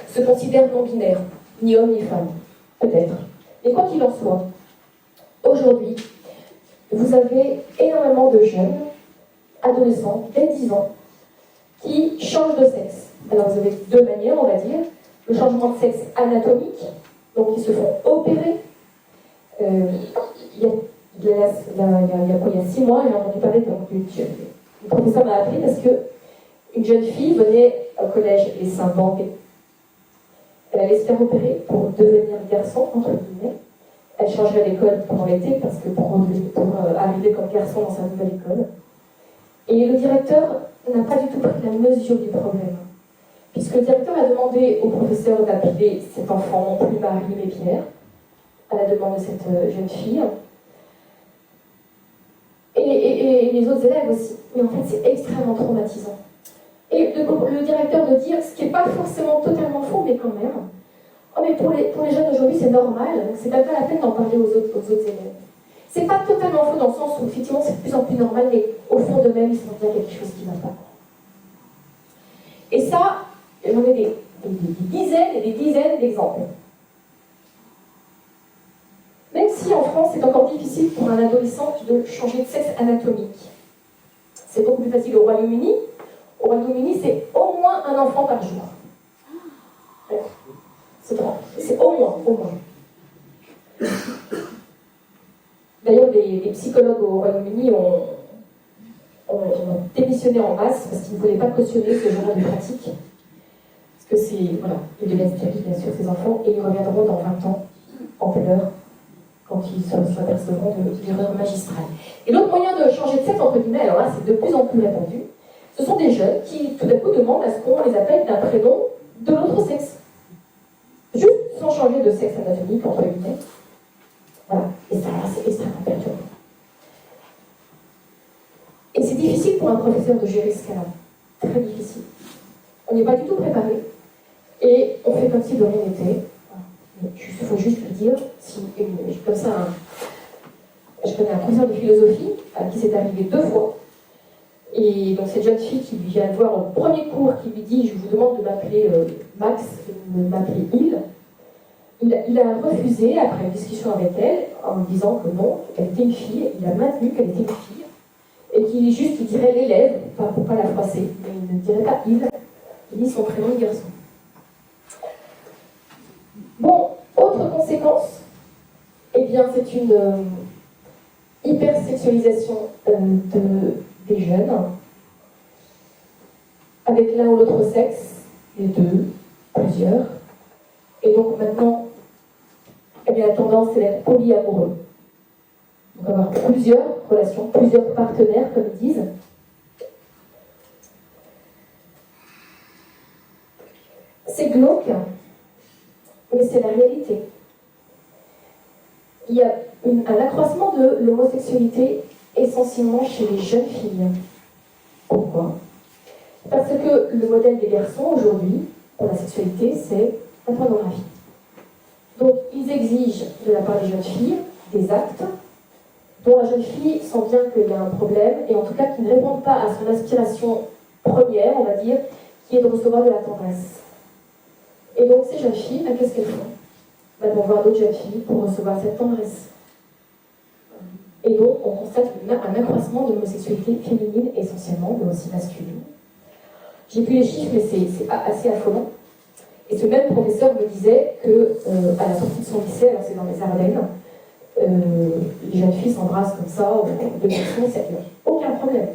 se considèrent non-binaires, ni hommes ni femmes, peut-être. Mais quoi qu'il en soit, aujourd'hui, vous avez énormément de jeunes, adolescents, dès 10 ans, qui changent de sexe. Alors vous avez deux manières, on va dire. Le changement de sexe anatomique, donc ils se font opérer. Il y a 6 mois, j'ai entendu parler d'une le professeur m'a appelé parce qu'une jeune fille venait au collège les seins bandés. Elle allait se faire opérer pour devenir garçon, entre guillemets. Elle changerait d'école pendant l'été parce que pour arriver comme garçon dans sa nouvelle école. Et le directeur n'a pas du tout pris la mesure du problème. Puisque le directeur a demandé au professeur d'appeler cet enfant non plus Marie mais Pierre, à la demande de cette jeune fille. Et les autres élèves aussi. Mais en fait, c'est extrêmement traumatisant. Et le directeur de dire, ce qui n'est pas forcément totalement faux, mais quand même, oh mais pour les jeunes d'aujourd'hui, c'est normal, donc c'est pas la peine d'en parler aux autres élèves. C'est pas totalement faux dans le sens où, effectivement, c'est de plus en plus normal, mais au fond d'eux-mêmes, ils sentent bien quelque chose qui ne va pas. Et ça, j'en ai des dizaines et des dizaines d'exemples. Même si en France, c'est encore difficile pour un adolescent de changer de sexe anatomique. C'est beaucoup plus facile au Royaume-Uni. Au Royaume-Uni, c'est au moins un enfant par jour. C'est au moins. D'ailleurs, les psychologues au Royaume-Uni ont démissionné en masse parce qu'ils ne voulaient pas cautionner ce genre de pratique. Parce que c'est, voilà, ils deviennent stériles, bien sûr, ces enfants, et ils reviendront dans 20 ans en pleurs quand ils s'apercevront de l'erreur magistrale. Et l'autre moyen de changer de sexe, entre guillemets, alors là, c'est de plus en plus répandu, ce sont des jeunes qui, tout à coup, demandent à ce qu'on les appelle d'un prénom de l'autre sexe. Juste sans changer de sexe anatomique, entre guillemets. Voilà. Et ça, c'est extrêmement perturbant. Et c'est difficile pour un professeur de gérer ce cas-là. Très difficile. On n'est pas du tout préparé. Et on fait comme si de rien n'était. Il faut juste lui dire, comme ça, je connais un professeur de philosophie à qui c'est arrivé 2 fois. Et donc cette jeune fille qui vient le voir au premier cours, qui lui dit, je vous demande de m'appeler Max, de m'appeler il a refusé, après une discussion avec elle, en lui disant que non, qu'elle était une fille, il a maintenu qu'elle était une fille, et il dirait l'élève, pour pas la froisser, mais il ne dirait pas il dit son prénom de garçon. Bon, autre conséquence, eh bien c'est une hypersexualisation des jeunes, avec l'un ou l'autre sexe, les deux, plusieurs, et donc maintenant, eh bien, la tendance c'est d'être polyamoureux. Donc avoir plusieurs relations, plusieurs partenaires, comme ils disent. C'est glauque, mais c'est la réalité. Il y a un accroissement de l'homosexualité essentiellement chez les jeunes filles. Pourquoi? Parce que le modèle des garçons aujourd'hui, pour la sexualité, c'est la pornographie. Donc ils exigent de la part des jeunes filles des actes dont la jeune fille sent bien qu'il y a un problème, et en tout cas qui ne répondent pas à son aspiration première, on va dire, qui est de recevoir de la tendresse. Et donc ces jeunes filles, qu'est-ce qu'elles font? Elles vont voir d'autres jeunes filles pour recevoir cette tendresse. Et donc on constate un accroissement de l'homosexualité féminine essentiellement, mais aussi masculine. J'ai plus les chiffres, mais c'est assez affolant. Et ce même professeur me disait qu'à la sortie de son lycée, alors c'est dans les Ardennes, les jeunes filles s'embrassent comme ça, de garçons, il n'y a aucun problème.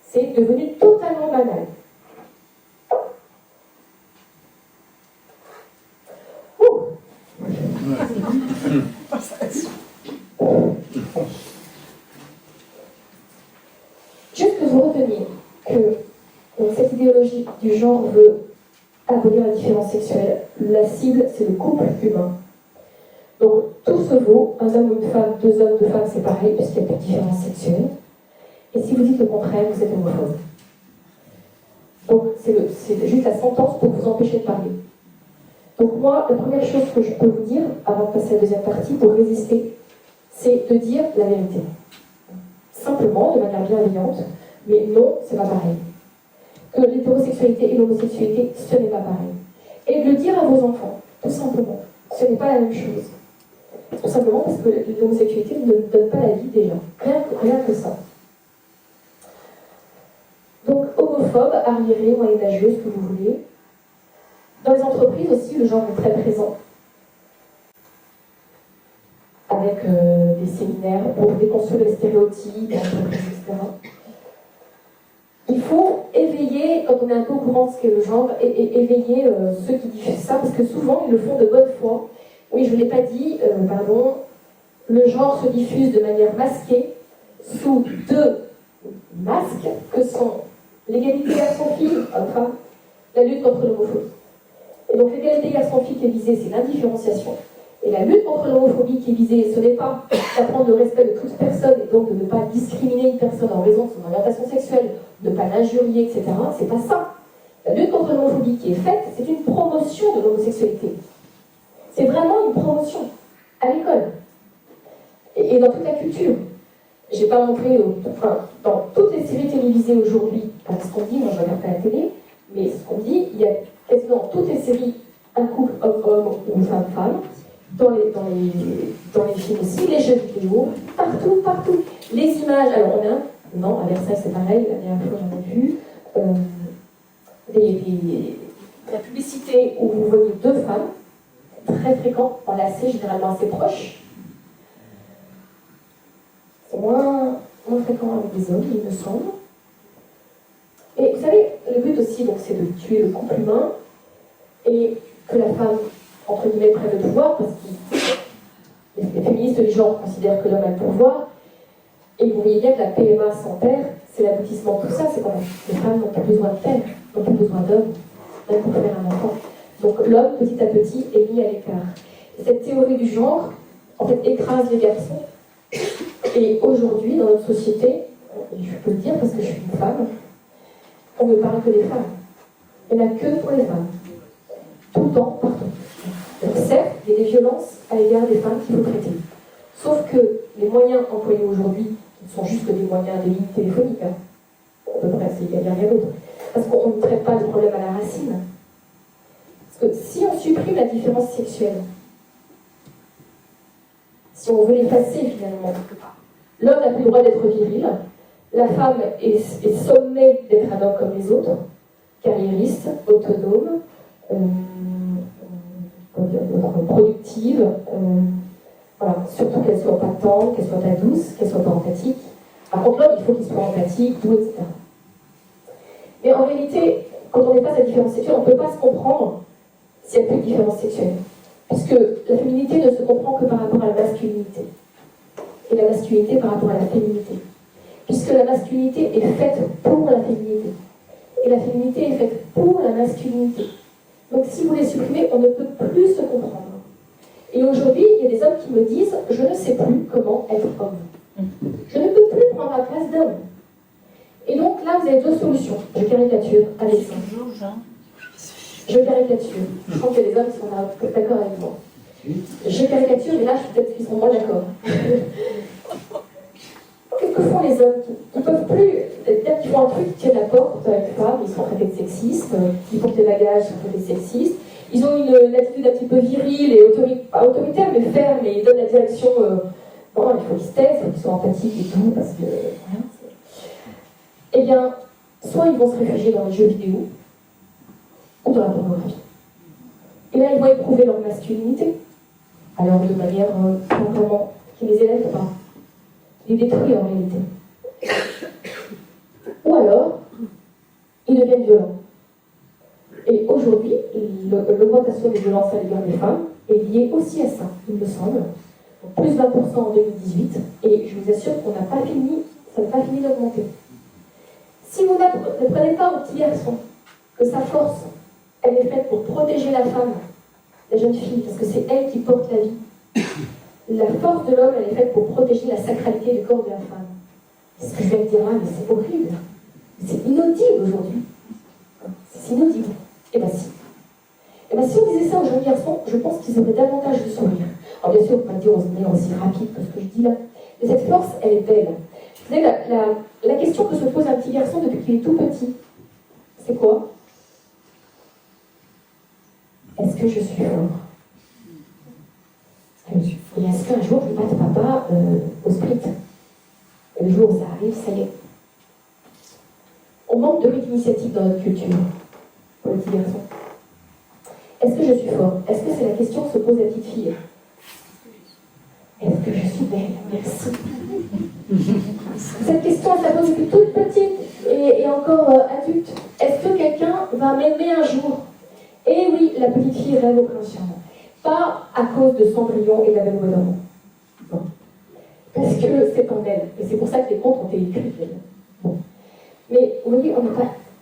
C'est devenu totalement banal. Juste que vous retenir que cette idéologie du genre veut abolir la différence sexuelle. La cible, c'est le couple humain. Donc, tout se vaut, un homme ou une femme, 2 hommes, 2 femmes, c'est pareil, puisqu'il n'y a pas de différence sexuelle. Et si vous dites le contraire, vous êtes homophobe. Donc, c'est juste la sentence pour vous empêcher de parler. Donc, moi, la première chose que je peux vous dire, avant de passer à la deuxième partie, pour résister, c'est de dire la vérité. Simplement, de manière bienveillante, mais non, c'est pas pareil. Que l'hétérosexualité et l'homosexualité, ce n'est pas pareil. Et de le dire à vos enfants, tout simplement. Ce n'est pas la même chose. Tout simplement parce que l'homosexualité ne donne pas la vie déjà. Rien que ça. Donc, homophobe, arriéré, moyenâgeux, ce que vous voulez. Dans les entreprises aussi, le genre est très présent. Avec des séminaires pour déconstruire les stéréotypes, etc. Il faut éveiller, quand on est un peu au courant de ce qu'est le genre, éveiller ceux qui diffusent ça, parce que souvent ils le font de bonne foi. Oui, je ne l'ai pas dit, pardon, le genre se diffuse de manière masquée, sous deux masques, que sont l'égalité garçon-fille, enfin, la lutte contre l'homophobie. Et donc l'égalité garçon-fille qui est visée, c'est l'indifférenciation. Et la lutte contre l'homophobie qui est visée, ce n'est pas d'apprendre le respect de toute personne et donc de ne pas discriminer une personne en raison de son orientation sexuelle, de ne pas l'injurier, etc. C'est pas ça. La lutte contre l'homophobie qui est faite, c'est une promotion de l'homosexualité. C'est vraiment une promotion à l'école et dans toute la culture. Je n'ai pas montré, dans toutes les séries télévisées aujourd'hui, ce qu'on dit, moi je ne regarde pas la télé, mais ce qu'on dit, il y a quasiment dans toutes les séries un couple homme-homme ou femme-femme. Dans les films aussi, les jeux vidéo, partout. Les images, alors on a, non, à Versailles c'est pareil, la dernière fois j'en ai vu, la publicité où vous voyez deux femmes, très fréquentes, enlacées, généralement assez proches. C'est moins fréquent avec des hommes, il me semble. Et vous savez, le but aussi, donc, c'est de tuer le couple humain et que la femme, entre guillemets, prenne le pouvoir, parce que les féministes du genre considèrent que l'homme a le pouvoir. Et vous voyez bien que la PMA sans père, c'est l'aboutissement de tout ça, c'est quand même les femmes n'ont plus besoin de père, n'ont plus besoin d'homme, même pour faire un enfant. Donc l'homme, petit à petit, est mis à l'écart. Cette théorie du genre, en fait, écrase les garçons. Et aujourd'hui, dans notre société, je peux le dire parce que je suis une femme, on ne parle que des femmes. Il n'y en a que pour les femmes. Tout le temps, partout. Donc certes, il y a des violences à l'égard des femmes qu'il faut traiter. Sauf que les moyens employés aujourd'hui sont juste des moyens, des lignes téléphoniques. À peu près, il n'y a rien d'autre. Parce qu'on ne traite pas le problème à la racine. Parce que si on supprime la différence sexuelle, si on veut l'effacer finalement, l'homme n'a plus le droit d'être viril, la femme est sommée d'être un homme comme les autres, carriériste, autonome, productive, voilà, surtout qu'elle soit pas tendre, qu'elle soit pas douce, qu'elle soit pas empathique. Par contre, l'homme, il faut qu'il soit empathique, doux, etc. Mais en réalité, quand on n'est pas à la différence sexuelle, on ne peut pas se comprendre s'il n'y a plus de différence sexuelle. Puisque la féminité ne se comprend que par rapport à la masculinité. Et la masculinité par rapport à la féminité. Puisque la masculinité est faite pour la féminité. Et la féminité est faite pour la masculinité. Donc si vous les supprimez, on ne peut plus se comprendre. Et aujourd'hui, il y a des hommes qui me disent « Je ne sais plus comment être homme. Je ne peux plus prendre la place d'homme. » Et donc là, vous avez deux solutions. Je caricature. Allez, je caricature. Je pense qu'il y a des hommes qui sont d'accord avec moi. Je caricature, mais là, peut-être qu'ils sont moins d'accord. Qu'est-ce que font les hommes qui ne peuvent plus, dès qu'ils font un truc, ils tiennent la porte avec les femmes, ils sont traités de sexistes, ils portent des bagages, ils sont traités de sexistes. Ils ont une attitude un petit peu virile et pas autoritaire, mais ferme, et ils donnent la direction. Bon, il faut qu'ils se taisent, il faut qu'ils soient empathiques et tout, parce que. Voilà, eh bien, soit ils vont se réfugier dans les jeux vidéo, ou dans la pornographie. Et là, ils vont éprouver leur masculinité. Alors, de manière pas vraiment qui les élève pas, les détruit en réalité. Ou alors, ils deviennent violents. Et aujourd'hui, l'augmentation des violences à l'égard des femmes est liée aussi à ça, il me semble. Donc, plus 20% en 2018, et je vous assure qu'on n'a pas fini, ça n'a pas fini d'augmenter. Si vous ne prenez pas au petit garçon que sa force, elle est faite pour protéger la femme, la jeune fille, parce que c'est elle qui porte la vie. La force de l'homme, elle est faite pour protéger la sacralité du corps de la femme. Ce que je vais me dire là, mais c'est horrible. C'est inaudible aujourd'hui. C'est inaudible. Eh bien si. Eh bien si on disait ça aux jeunes garçons, je pense qu'ils auraient davantage de sourire. Alors bien sûr, on ne peut pas dire aux manière aussi rapide que ce que je dis là. Mais cette force, elle est belle. Vous savez, la question que se pose un petit garçon depuis qu'il est tout petit, c'est quoi? Est-ce que je suis fort? Est-ce que je suis fort? Et est-ce qu'un jour, je batte papa au split? Et le jour où ça arrive, ça y est. On manque de rythme initiatique dans notre culture, pour les petits garçons. Est-ce que je suis fort? Est-ce que c'est la question que se pose la petite fille? Est-ce que je suis belle? Merci. Cette question, elle pose depuis toute petite et encore adulte. Est-ce que quelqu'un va m'aimer un jour? Et oui, la petite fille rêve au printemps. Pas à cause de Cendrillon et la Belle au Bois dormant. Non. Parce que c'est en elle. Et c'est pour ça que les contes ont été écrits. Bon. Mais vous voyez, on n'a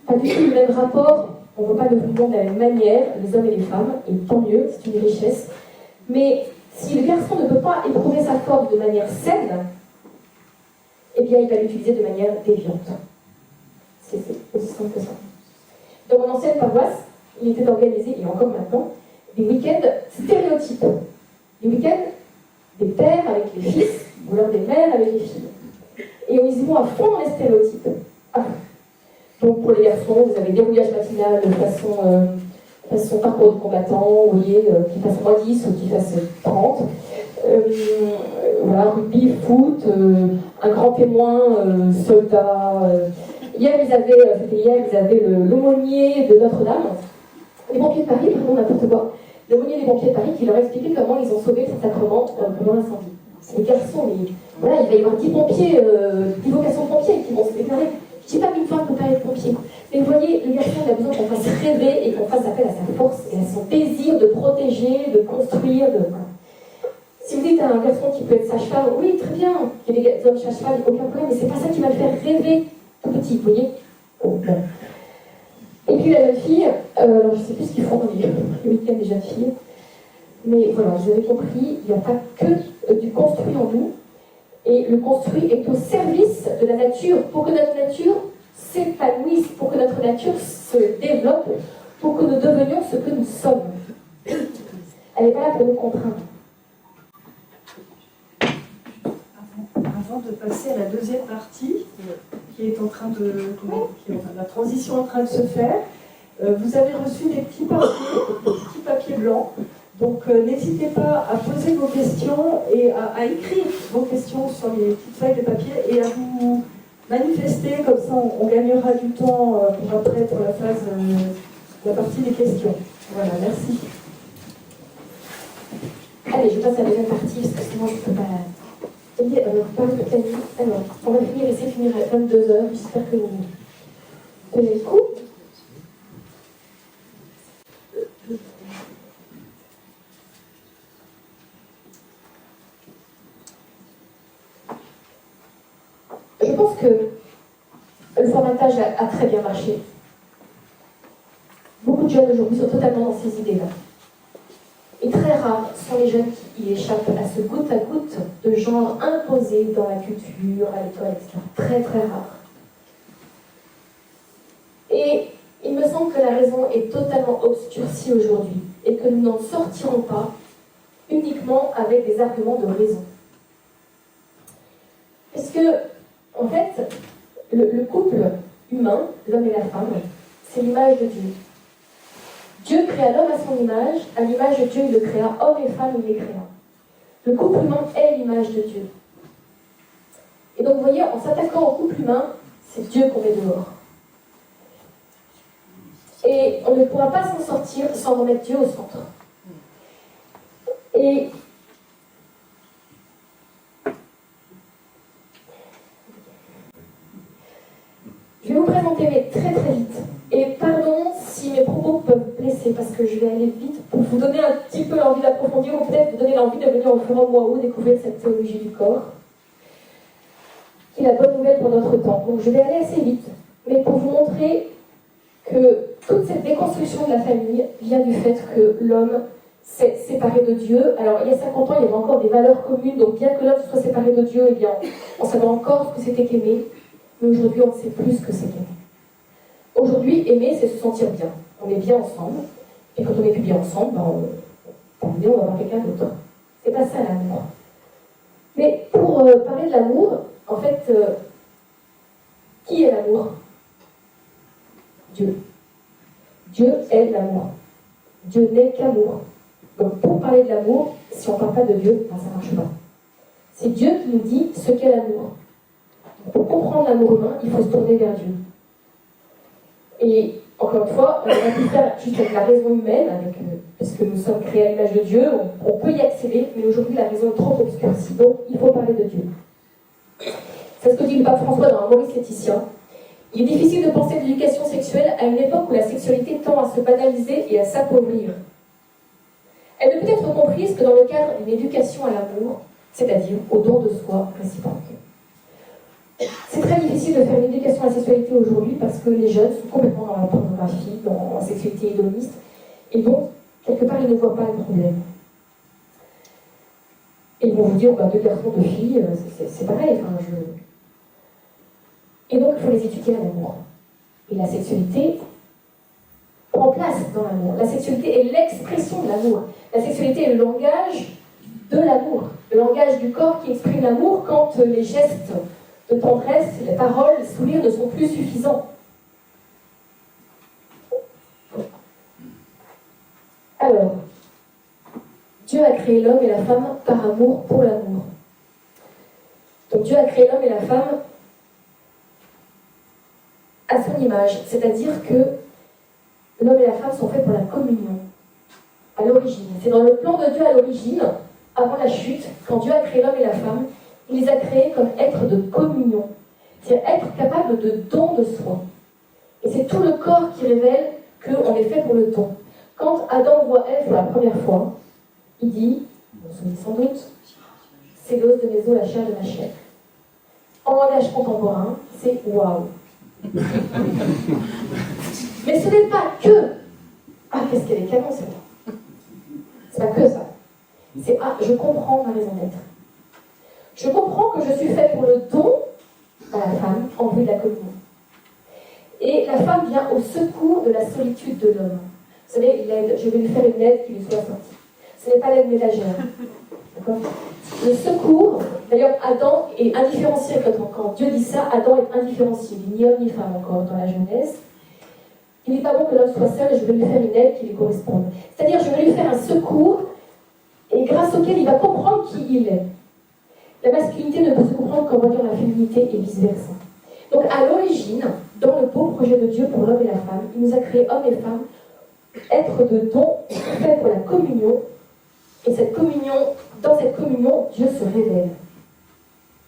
pas du tout le même rapport. On ne voit pas le monde de la même manière, les hommes et les femmes. Et tant mieux, c'est une richesse. Mais si le garçon ne peut pas éprouver sa force de manière saine, eh bien, il va l'utiliser de manière déviante. C'est aussi simple que ça. Dans mon ancienne paroisse, il était organisé, et encore maintenant, des week-ends stéréotypes. Des week-ends des pères avec les fils, ou alors des mères avec les filles. Et ils y vont à fond dans les stéréotypes. Ah. Donc pour les garçons, vous avez déroulage matinal façon parcours de combattant, vous voyez, qui fasse moins 10 ou qui fasse 30. Voilà, rugby, foot, un grand témoin, soldat. Hier, ils avaient l'aumônier de Notre-Dame. Les pompiers de Paris, pardon, n'importe quoi. L'aumônier des pompiers de Paris qui leur a expliqué comment ils ont sauvé le sacrement pendant l'incendie. Les garçons, mais voilà, il va y avoir 10 pompiers, 10 vocations de pompiers qui vont se déclarer. Je ne dis pas qu'une femme peut pas être pompier. Mais vous voyez, le garçon il a besoin qu'on fasse rêver et qu'on fasse appel à sa force et à son désir de protéger, de construire, de... Si vous dites à un garçon qui peut être sage-femme, oui, très bien, il y a des hommes sage-femmes, aucun problème, mais c'est pas ça qui va le faire rêver tout petit, vous voyez. Oh, bon. Et puis la jeune fille, alors je ne sais plus ce qu'ils font dans les week-ends des jeunes filles, mais voilà, vous avez compris, il n'y a pas que du construit en nous, et le construit est au service de la nature, pour que notre nature s'épanouisse, pour que notre nature se développe, pour que nous devenions ce que nous sommes. Elle n'est pas là pour nous contraindre. Avant de passer à la deuxième partie, qui est en train de, la transition est en train de se faire, vous avez reçu des petits papiers blancs. Donc n'hésitez pas à poser vos questions et à écrire vos questions sur les petites feuilles de papier et à vous manifester, comme ça on gagnera du temps pour après, pour la partie des questions. Voilà, merci. Allez, je passe à la deuxième partie, parce que sinon je ne peux pas... Alors, parle de planning. Alors, on va essayer de finir à 22h. J'espère que vous tenez le coup. Je pense que le formatage a très bien marché. Beaucoup de jeunes aujourd'hui sont totalement dans ces idées-là. Et très rares sont les jeunes qui y échappent à ce goutte à goutte de genre imposé dans la culture, à l'école, etc. Très très rare. Et il me semble que la raison est totalement obscurcie aujourd'hui et que nous n'en sortirons pas uniquement avec des arguments de raison. Parce que, en fait, le couple humain, l'homme et la femme, c'est l'image de Dieu. Dieu créa l'homme à son image, à l'image de Dieu il le créa, homme et femme il les créa. Le couple humain est l'image de Dieu. Et donc vous voyez, en s'attaquant au couple humain, c'est Dieu qu'on met dehors. Et on ne pourra pas s'en sortir sans remettre Dieu au centre. Et je vais vous présenter, mais très très vite. Et pardon si mes propos peuvent blesser, parce que je vais aller vite pour vous donner un petit peu l'envie d'approfondir, ou peut-être vous donner l'envie de venir au Forum Waouh découvrir cette théologie du corps, qui est la bonne nouvelle pour notre temps. Donc je vais aller assez vite, mais pour vous montrer que toute cette déconstruction de la famille vient du fait que l'homme s'est séparé de Dieu. Alors il y a 50 ans, il y avait encore des valeurs communes, donc bien que l'homme soit séparé de Dieu, eh bien, on savait encore ce que c'était qu'aimer, mais aujourd'hui on ne sait plus ce que c'est qu'aimer. Aujourd'hui, aimer, c'est se sentir bien. On est bien ensemble, et quand on n'est plus bien ensemble, on va voir quelqu'un d'autre. C'est pas ça l'amour. Mais pour parler de l'amour, en fait, qui est l'amour? Dieu. Dieu est l'amour. Dieu n'est qu'amour. Donc pour parler de l'amour, si on ne parle pas de Dieu, ça ne marche pas. C'est Dieu qui nous dit ce qu'est l'amour. Pour comprendre l'amour humain, il faut se tourner vers Dieu. Et encore une fois, on a pu faire juste avec la raison humaine, parce que nous sommes créés à l'image de Dieu, on peut y accéder, mais aujourd'hui la raison est trop obscurcie, donc il faut parler de Dieu. C'est ce que dit le pape François dans un Maurice Laetitia. Il est difficile de penser de l'éducation sexuelle à une époque où la sexualité tend à se banaliser et à s'appauvrir. Elle ne peut être comprise que dans le cadre d'une éducation à l'amour, c'est-à-dire au don de soi réciproque. C'est très difficile de faire une éducation à la sexualité aujourd'hui parce que les jeunes sont complètement dans la pornographie, dans la sexualité hédoniste, et donc, quelque part, ils ne voient pas le problème. Et ils vont vous dire, deux garçons, deux filles, c'est pareil. Et donc, il faut les éduquer à l'amour. Et la sexualité prend place dans l'amour. La sexualité est l'expression de l'amour. La sexualité est le langage de l'amour. Le langage du corps qui exprime l'amour quand les gestes de tendresse, les paroles, les sourires ne sont plus suffisants. Alors, Dieu a créé l'homme et la femme par amour pour l'amour. Donc Dieu a créé l'homme et la femme à son image, c'est-à-dire que l'homme et la femme sont faits pour la communion, à l'origine. C'est dans le plan de Dieu à l'origine, avant la chute, quand Dieu a créé l'homme et la femme, il les a créés comme êtres de communion, c'est-à-dire être capable de don de soi. Et c'est tout le corps qui révèle qu'on est fait pour le don. Quand Adam voit Ève pour la première fois, il dit, vous vous souvenez sans doute, c'est l'os de mes os, la chair de ma chair. En langage contemporain, c'est waouh. Mais ce n'est pas que, qu'est-ce qu'elle est canon, c'est là. C'est pas que ça. C'est, je comprends ma raison d'être. Je comprends que je suis faite pour le don à la femme en vue de la communion. Et la femme vient au secours de la solitude de l'homme. Vous savez, l'aide, je vais lui faire une aide qui lui soit sortie. Ce n'est pas l'aide ménagère. D'accord ? Le secours, d'ailleurs, Adam est indifférencié. Quand Dieu dit ça, Adam est indifférencié. Il dit ni homme ni femme encore dans la Genèse. Il n'est pas bon que l'homme soit seul et je vais lui faire une aide qui lui corresponde. C'est-à-dire, je vais lui faire un secours et grâce auquel il va comprendre qui il est. La masculinité ne peut se comprendre qu'en voyant la féminité et vice-versa. Donc, à l'origine, dans le beau projet de Dieu pour l'homme et la femme, il nous a créés hommes et femmes, êtres de don, faits pour la communion. Et cette communion, dans cette communion, Dieu se révèle.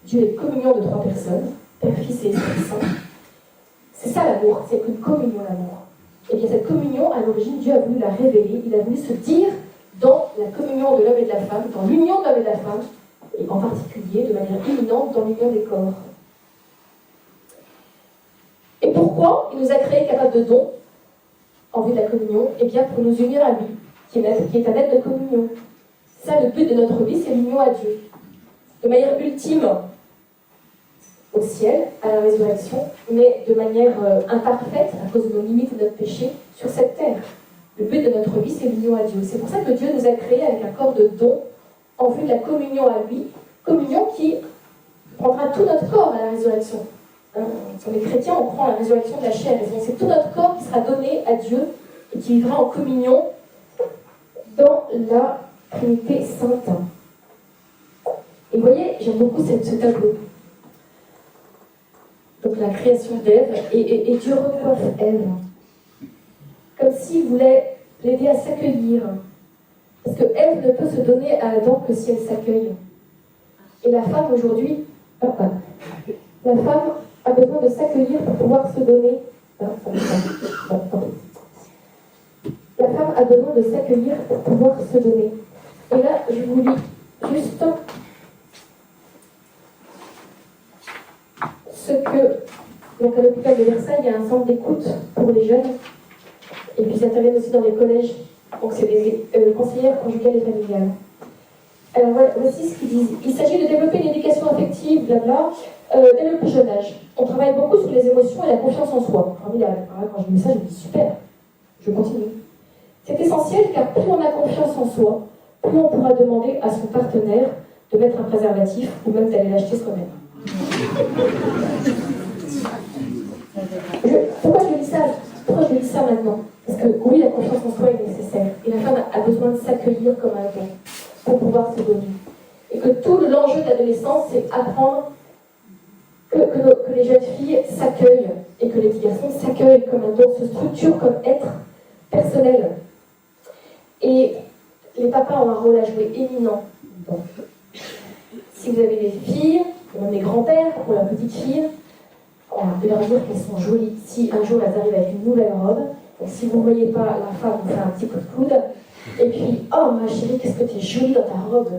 Dieu est communion de trois personnes, Père, Fils et Esprit Saint. C'est ça l'amour, c'est une communion l'amour. Et bien cette communion, à l'origine, Dieu a voulu la révéler, il a voulu se dire dans la communion de l'homme et de la femme, dans l'union de l'homme et de la femme, et en particulier, de manière imminente, dans l'union des corps. Et pourquoi il nous a créés capables de dons en vue de la communion? Eh bien pour nous unir à lui, qui est un être de communion. Ça, le but de notre vie, c'est l'union à Dieu. De manière ultime, au ciel, à la résurrection, mais de manière imparfaite, à cause de nos limites et de notre péché, sur cette terre. Le but de notre vie, c'est l'union à Dieu. C'est pour ça que Dieu nous a créés avec un corps de don, en vue de la communion à lui, communion qui prendra tout notre corps à la résurrection. Si on est chrétien, on prend la résurrection de la chair, et c'est tout notre corps qui sera donné à Dieu, et qui vivra en communion dans la Trinité Sainte. Et vous voyez, j'aime beaucoup ce tableau. Donc la création d'Ève, et Dieu recoiffe Ève. Comme s'il voulait l'aider à s'accueillir. Parce que Ève ne peut se donner à Adam que si elle s'accueille. Et la femme aujourd'hui, la femme a besoin de s'accueillir pour pouvoir se donner. La femme a besoin de s'accueillir pour pouvoir se donner. Et là, je vous lis juste ce que, donc à l'hôpital de Versailles, il y a un centre d'écoute pour les jeunes, et puis ils interviennent aussi dans les collèges, donc c'est des conseillères conjugales et familiales. Alors voici ce qu'ils disent. Il s'agit de développer une éducation affective, blabla, dès le plus jeune âge. On travaille beaucoup sur les émotions et la confiance en soi. Formidable. Quand j'ai lu ça, je me dis super, je continue. C'est essentiel car plus on a confiance en soi, plus on pourra demander à son partenaire de mettre un préservatif ou même d'aller l'acheter soi-même. Pourquoi je dis ça? pourquoi je dis ça maintenant? Parce que oui, la confiance en soi est nécessaire. Et la femme a besoin de s'accueillir comme un don pour pouvoir se donner. Et que tout l'enjeu de l'adolescence, c'est apprendre que les jeunes filles s'accueillent et que les petits garçons s'accueillent comme un don, se structurent comme être personnel. Et les papas ont un rôle à jouer éminent. Donc, si vous avez des filles, ou même des grands-pères pour la petite fille, de leur dire qu'elles sont jolies. Si un jour elles arrivent avec une nouvelle robe, donc si vous ne voyez pas la femme, vous faites un petit coup de coude, et puis, oh ma chérie, qu'est-ce que tu es jolie dans ta robe.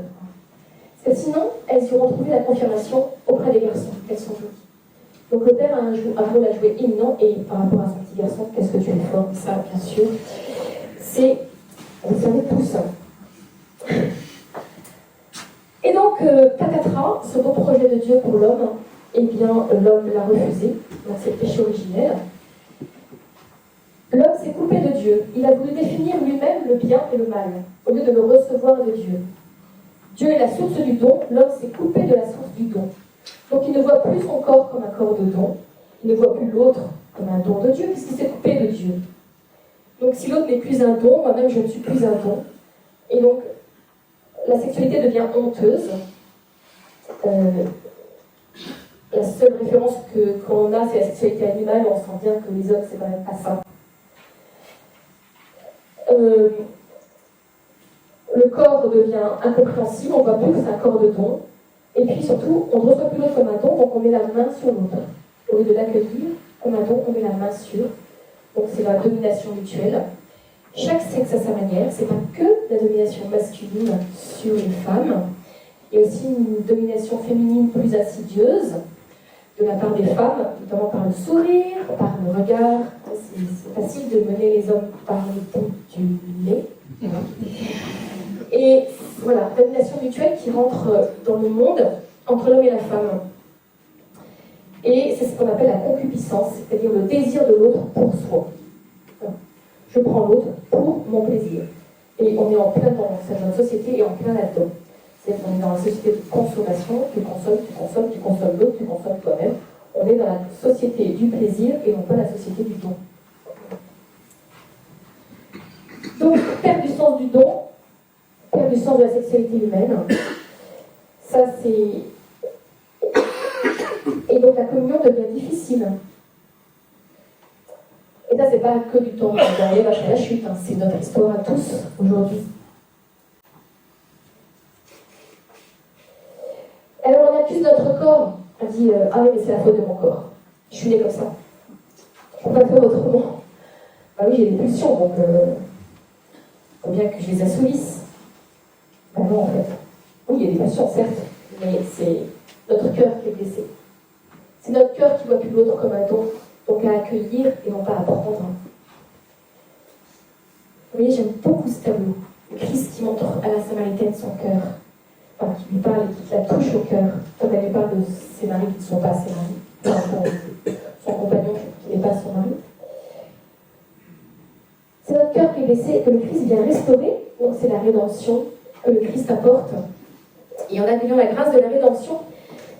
Parce que sinon, elles iront trouver la confirmation auprès des garçons, qu'elles sont jolies. Donc le père a un rôle à jouer éminent, et par rapport à son petit garçon, qu'est-ce que tu es fort, ça, bien sûr, c'est, vous savez tous. Et donc, patatras, ce beau projet de Dieu pour l'homme, eh bien, l'homme l'a refusé, donc c'est le péché originel. L'homme s'est coupé de Dieu. Il a voulu définir lui-même le bien et le mal, au lieu de le recevoir de Dieu. Dieu est la source du don, l'homme s'est coupé de la source du don. Donc il ne voit plus son corps comme un corps de don, il ne voit plus l'autre comme un don de Dieu, puisqu'il s'est coupé de Dieu. Donc si l'autre n'est plus un don, moi-même je ne suis plus un don. Et donc, la sexualité devient honteuse. La seule référence qu'on a, c'est la sexualité animale, on sent bien que les hommes, c'est quand même pas ça. Le corps devient incompréhensible, on ne voit plus que c'est un corps de don. Et puis surtout, on ne reçoit plus l'autre comme un don, donc on met la main sur l'autre. Au lieu de l'accueillir comme un don, on met la main sur. Donc c'est la domination mutuelle. Chaque sexe à sa manière, c'est pas que la domination masculine sur les femmes. Il y a aussi une domination féminine plus insidieuse de la part des femmes, notamment par le sourire, par le regard. C'est facile de mener les hommes par le bout du nez. Et voilà, domination mutuelle qui rentre dans le monde entre l'homme et la femme. Et c'est ce qu'on appelle la concupiscence, c'est-à-dire le désir de l'autre pour soi. Je prends l'autre pour mon plaisir. Et on est en plein dans notre société et en plein là-dedans. C'est-à-dire qu'on est dans la société de consommation, tu consommes l'autre, tu consommes toi-même. On est dans la société du plaisir et non pas la société du don. Donc, perte du sens du don, perte du sens de la sexualité humaine, ça c'est... Et donc la communion devient difficile. Et ça, c'est pas que du temps d'Ève après la chute, hein. C'est notre histoire à tous aujourd'hui. Alors on accuse notre corps. On dit ah oui, mais c'est la faute de mon corps. Je suis née comme ça. Je ne peux pas faire autrement. Bah oui, j'ai des pulsions, donc faut bien que je les assouvisse. Bah non, en fait. Oui, il y a des pulsions, certes, mais c'est notre cœur qui est blessé. C'est notre cœur qui voit plus l'autre comme un don, donc à accueillir et non pas à prendre. Vous voyez, j'aime beaucoup ce tableau. Le Christ qui montre à la Samaritaine son cœur. Enfin, qui lui parle et qui la touche au cœur. Quand elle lui parle de ses maris qui ne sont pas ses maris. Enfin, son compagnon qui n'est pas son mari. C'est notre cœur qui est blessé et que le Christ vient restaurer. Donc c'est la rédemption que le Christ apporte. Et en accueillant la grâce de la rédemption,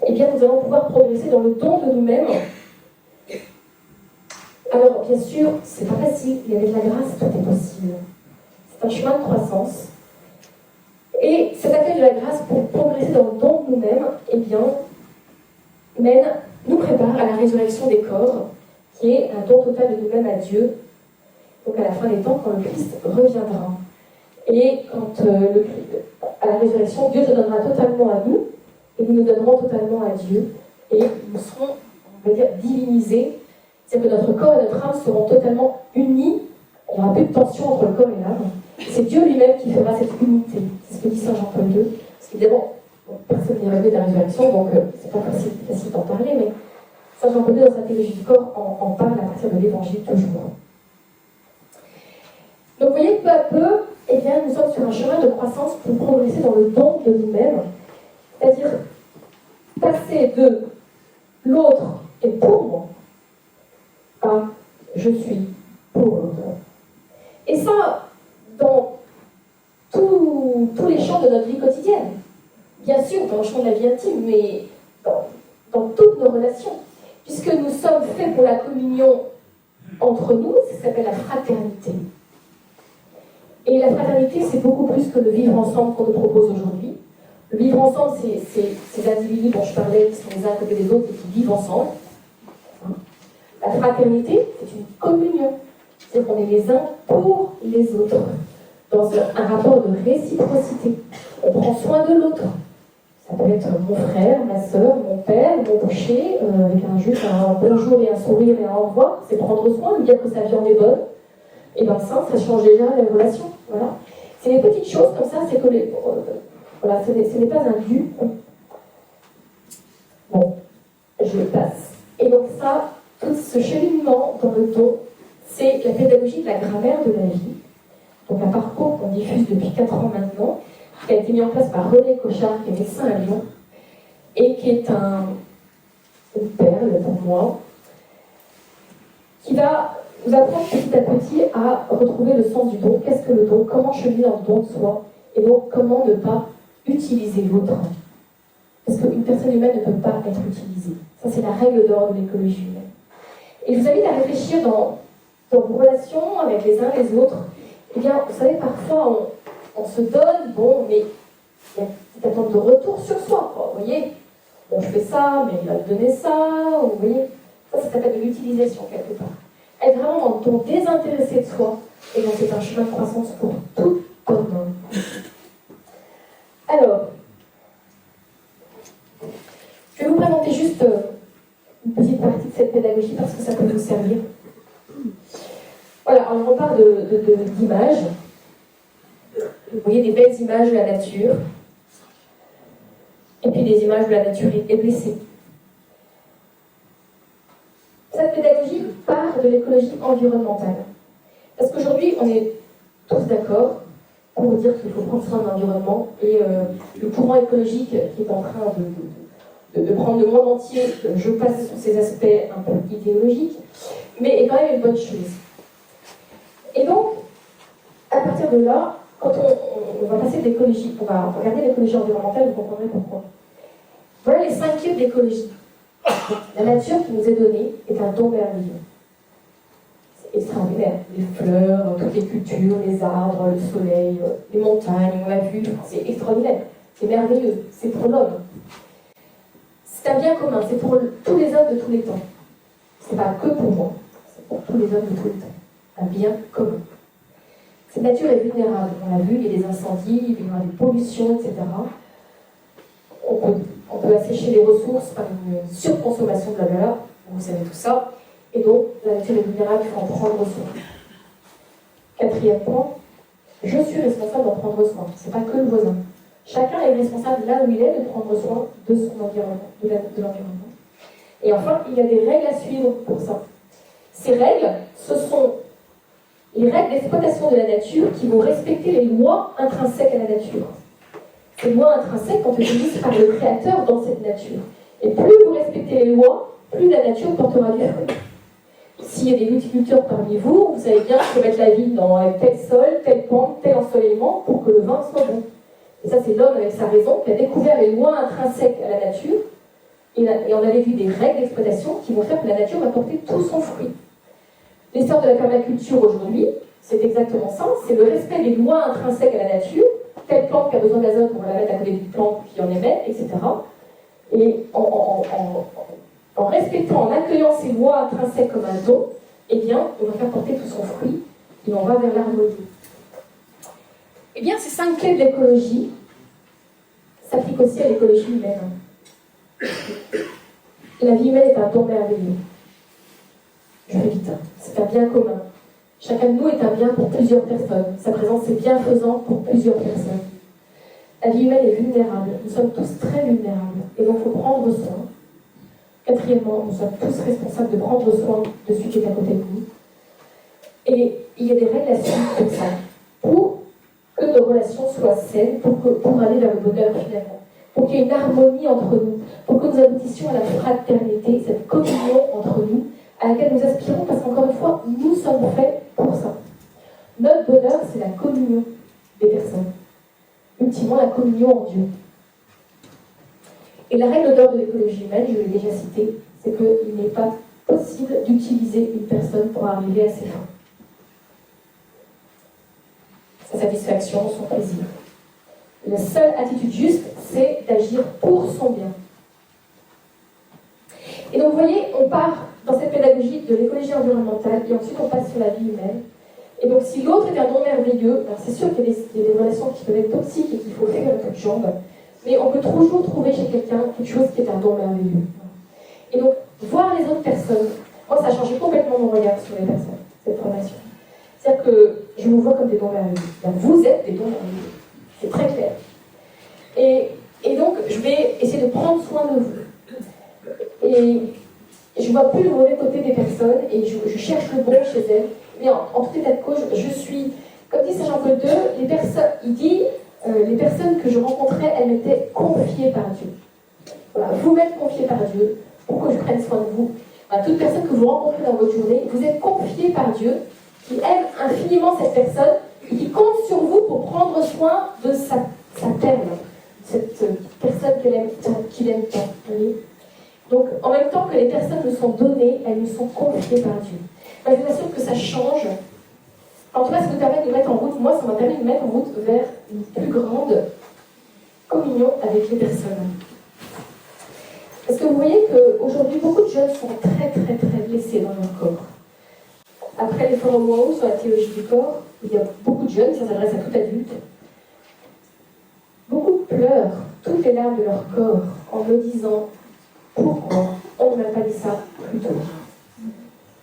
eh bien nous allons pouvoir progresser dans le don de nous-mêmes. Alors bien sûr, c'est pas facile, mais avec la grâce, tout est possible. C'est un chemin de croissance. Et cet accueil de la grâce pour progresser dans le don de nous-mêmes, eh bien, nous prépare à la résurrection des corps, qui est un don total de nous-mêmes à Dieu, donc à la fin des temps, quand le Christ reviendra. Et quand à la résurrection, Dieu se donnera totalement à nous, et nous nous donnerons totalement à Dieu, et nous serons, on va dire, divinisés, c'est-à-dire que notre corps et notre âme seront totalement unis, il n'y aura plus de tension entre le corps et l'âme. C'est Dieu lui-même qui fera cette unité. C'est ce que dit Saint Jean-Paul II. Parce qu'évidemment, personne n'est revenu de la résurrection, donc c'est pas facile d'en parler, mais Saint Jean-Paul II, dans sa théologie du corps, en parle à partir de l'Évangile toujours. Donc vous voyez, peu à peu, eh bien, nous sommes sur un chemin de croissance pour progresser dans le don de nous-mêmes, c'est-à-dire passer de l'autre est pour moi à je suis pour l'autre. Et ça, dans tous les champs de notre vie quotidienne. Bien sûr, dans le champ de la vie intime, mais dans toutes nos relations. Puisque nous sommes faits pour la communion entre nous, c'est ce qu'on appelle la fraternité. Et la fraternité, c'est beaucoup plus que le vivre ensemble qu'on nous propose aujourd'hui. Le vivre ensemble, c'est ces individus dont je parlais, qui sont les uns à côté des autres et qui vivent ensemble. La fraternité, c'est une communion. C'est-à-dire qu'on est les uns pour les autres, dans un rapport de réciprocité. On prend soin de l'autre. Ça peut être mon frère, ma soeur, mon père, mon boucher, avec juste un bonjour et un sourire et un au revoir. C'est prendre soin, lui dire que sa viande est bonne. Et bien ça change déjà la relation. Voilà. C'est des petites choses comme ça, c'est que voilà, ce n'est pas un dû. Bon, je passe. Et donc ça, tout ce cheminement dans le don, c'est la pédagogie de la grammaire de la vie. Donc un parcours qu'on diffuse depuis 4 ans maintenant, qui a été mis en place par René Cochard, qui est médecin à Lyon, et qui est une perle pour moi, qui va vous apprendre petit à petit à retrouver le sens du don. Qu'est-ce que le don? Comment cheminer dans le don de soi? Et donc, comment ne pas utiliser l'autre? Parce qu'une personne humaine ne peut pas être utilisée. Ça, c'est la règle d'or de l'écologie humaine. Et je vous invite à réfléchir dans vos relations avec les uns et les autres. Eh bien, vous savez, parfois, on se donne, bon, mais il y a une petite attente de retour sur soi. Vous voyez, bon, je fais ça, mais il va me donner ça. Vous voyez, ça s'appelle de l'utilisation, quelque part. Être vraiment dans le ton désintéressé de soi, et donc c'est un chemin de croissance pour tout homme. Alors, je vais vous présenter juste une petite partie de cette pédagogie parce que ça peut vous servir. Voilà, alors on parle d'images. Vous voyez des belles images de la nature, et puis des images de la nature est blessée. Cette pédagogie part de l'écologie environnementale. Parce qu'aujourd'hui, on est tous d'accord pour dire qu'il faut prendre soin de l'environnement et le courant écologique qui est en train de prendre le monde entier, je passe sur ces aspects un peu idéologiques, mais est quand même une bonne chose. Et donc, à partir de là, quand on va passer de l'écologie, on va regarder l'écologie environnementale, vous comprendrez pourquoi. Voilà les 5 clés de l'écologie. La nature qui nous est donnée est un don merveilleux. C'est extraordinaire. Les fleurs, toutes les cultures, les arbres, le soleil, les montagnes, on l'a vu, c'est extraordinaire. C'est merveilleux. C'est pour l'homme. C'est un bien commun. C'est pour tous les hommes de tous les temps. C'est pas que pour moi. C'est pour tous les hommes de tous les temps. Un bien commun. Cette nature est vulnérable. On l'a vu, il y a des incendies, il y a des pollutions, etc. On peut assécher les ressources par une surconsommation de la valeur, vous savez tout ça, et donc la nature est vulnérable, il faut en prendre soin. 4e point, je suis responsable d'en prendre soin, c'est pas que le voisin. Chacun est responsable là où il est de prendre soin de son environnement, de l'environnement. Et enfin, il y a des règles à suivre pour ça. Ces règles, ce sont les règles d'exploitation de la nature qui vont respecter les lois intrinsèques à la nature. Ces lois intrinsèques ont été mises par le Créateur dans cette nature. Et plus vous respectez les lois, plus la nature portera du fruit. S'il y a des viticulteurs parmi vous, vous savez bien qu'il faut mettre la vigne dans tel sol, telle pente, tel ensoleillement pour que le vin soit bon. Et ça, c'est l'homme avec sa raison qui a découvert les lois intrinsèques à la nature. Et on avait vu des règles d'exploitation qui vont faire que la nature va porter tout son fruit. L'histoire de la permaculture aujourd'hui, c'est exactement ça. C'est le respect des lois intrinsèques à la nature. Telle plante qui a besoin d'azote, on va la mettre à côté d'une plante qui en émet, etc. Et en respectant, en accueillant ces lois intrinsèques comme un don, eh bien, on va faire porter tout son fruit et on va vers l'harmonie. Eh bien, ces 5 clés de l'écologie s'appliquent aussi à l'écologie humaine. La vie humaine est un don merveilleux. Je vais vite, c'est un bien commun. Chacun de nous est un bien pour plusieurs personnes. Sa présence est bienfaisant pour plusieurs personnes. La vie humaine est vulnérable. Nous sommes tous très vulnérables. Et donc, il faut prendre soin. 4e, nous sommes tous responsables de prendre soin de celui qui est à côté de nous. Et il y a des règles à suivre comme ça. Pour que nos relations soient saines, pour aller vers le bonheur finalement. Pour qu'il y ait une harmonie entre nous. Pour que nous aboutissions à la fraternité, cette communion entre nous, à laquelle nous aspirons, parce qu'encore une fois, nous sommes faits pour ça. Notre bonheur, c'est la communion des personnes. Ultimement, la communion en Dieu. Et la règle d'or de l'écologie humaine, je l'ai déjà citée, c'est qu'il n'est pas possible d'utiliser une personne pour arriver à ses fins. Sa satisfaction, son plaisir. La seule attitude juste, c'est d'agir pour son bien. Et donc, vous voyez, on part dans cette pédagogie de l'écologie environnementale et ensuite on passe sur la vie humaine. Et donc, si l'autre est un don merveilleux, alors c'est sûr qu'il y a des relations qui peuvent être toxiques et qu'il faut fuir à toutes jambes, mais on peut toujours trouver chez quelqu'un quelque chose qui est un don merveilleux. Et donc, voir les autres personnes, moi, ça a changé complètement mon regard sur les personnes, cette formation. C'est-à-dire que je vous vois comme des dons merveilleux. Donc, vous êtes des dons merveilleux. C'est très clair. Et donc, je vais essayer de prendre soin de vous. Et je ne vois plus le mauvais côté des personnes et je cherche le bon chez elles. Mais en tout état de cause, je suis, comme dit Saint Jean-Paul II, il dit, les personnes que je rencontrais, elles m'étaient confiées par Dieu. Voilà, vous m'êtes confiées par Dieu pour que je prenne soin de vous. Voilà, toute personne que vous rencontrez dans votre journée, vous êtes confiée par Dieu, qui aime infiniment cette personne et qui compte sur vous pour prendre soin de sa perle, cette personne qu'il aime tant. Voyez. Donc, en même temps que les personnes nous sont données, elles nous sont confiées par Dieu. Je suis sûre que ça change. En tout cas, ça nous permet de nous mettre en route. Moi, ça m'a permis de nous mettre en route vers une plus grande communion avec les personnes. Parce que vous voyez qu'aujourd'hui, beaucoup de jeunes sont très, très, très blessés dans leur corps. Après les forums WOW sur la théologie du corps, il y a beaucoup de jeunes, ça s'adresse à tout adulte. Beaucoup pleurent toutes les larmes de leur corps en me disant pourquoi on ne m'a pas dit ça plus tôt.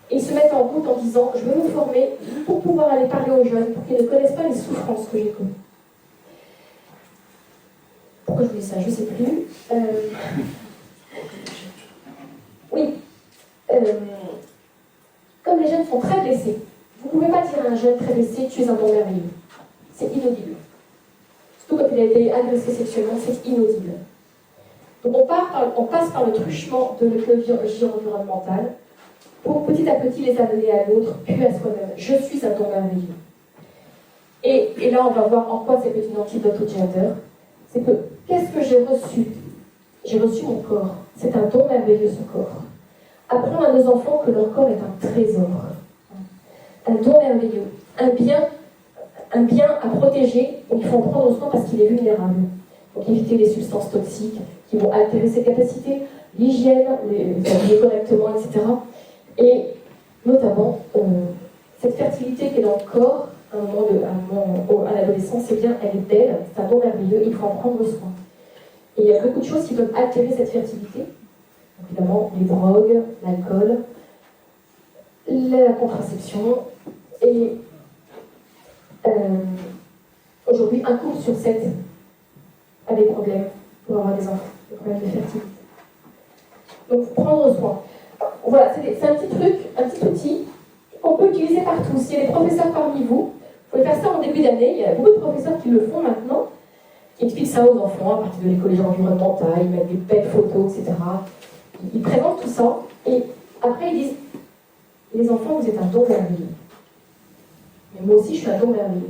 Et ils se mettent en route en disant je veux me former pour pouvoir aller parler aux jeunes, pour qu'ils ne connaissent pas les souffrances que j'ai connues. Pourquoi je vous dis ça? Je ne sais plus. Oui. Comme les jeunes sont très blessés, vous ne pouvez pas dire à un jeune très blessé tu es un don merveilleux. C'est inaudible. Surtout quand il a été agressé sexuellement, c'est inaudible. Donc on passe par le truchement de l'écologie environnementale pour petit à petit les amener à l'autre, puis à soi-même. Je suis un don merveilleux. Et là, on va voir en quoi c'est une antidote au gender. C'est que, qu'est-ce que j'ai reçu? J'ai reçu mon corps. C'est un don merveilleux, ce corps. Apprendre à nos enfants que leur corps est un trésor. Un don merveilleux. Un bien à protéger, donc il faut en prendre soin parce qu'il est vulnérable. Donc éviter les substances toxiques qui vont altérer ses capacités, l'hygiène, s'habiller correctement, etc. Et notamment, cette fertilité qui est dans le corps, à l'adolescence, c'est bien, elle est belle, c'est un don merveilleux, il faut en prendre soin. Et il y a beaucoup de choses qui peuvent altérer cette fertilité. Donc, évidemment, les drogues, l'alcool, la contraception, et aujourd'hui, un couple sur 7 a des problèmes pour avoir des enfants, des problèmes de fertilité. Donc, prendre soin. Voilà, c'est un petit truc, un petit outil qu'on peut utiliser partout. S'il y a des professeurs parmi vous, vous pouvez faire ça en début d'année. Il y a beaucoup de professeurs qui le font maintenant, qui expliquent ça aux enfants à partir de l'écologie environnementale, ils mettent des belles photos, etc. Ils présentent tout ça, et après ils disent les enfants, vous êtes un don merveilleux. Mais moi aussi, je suis un don merveilleux.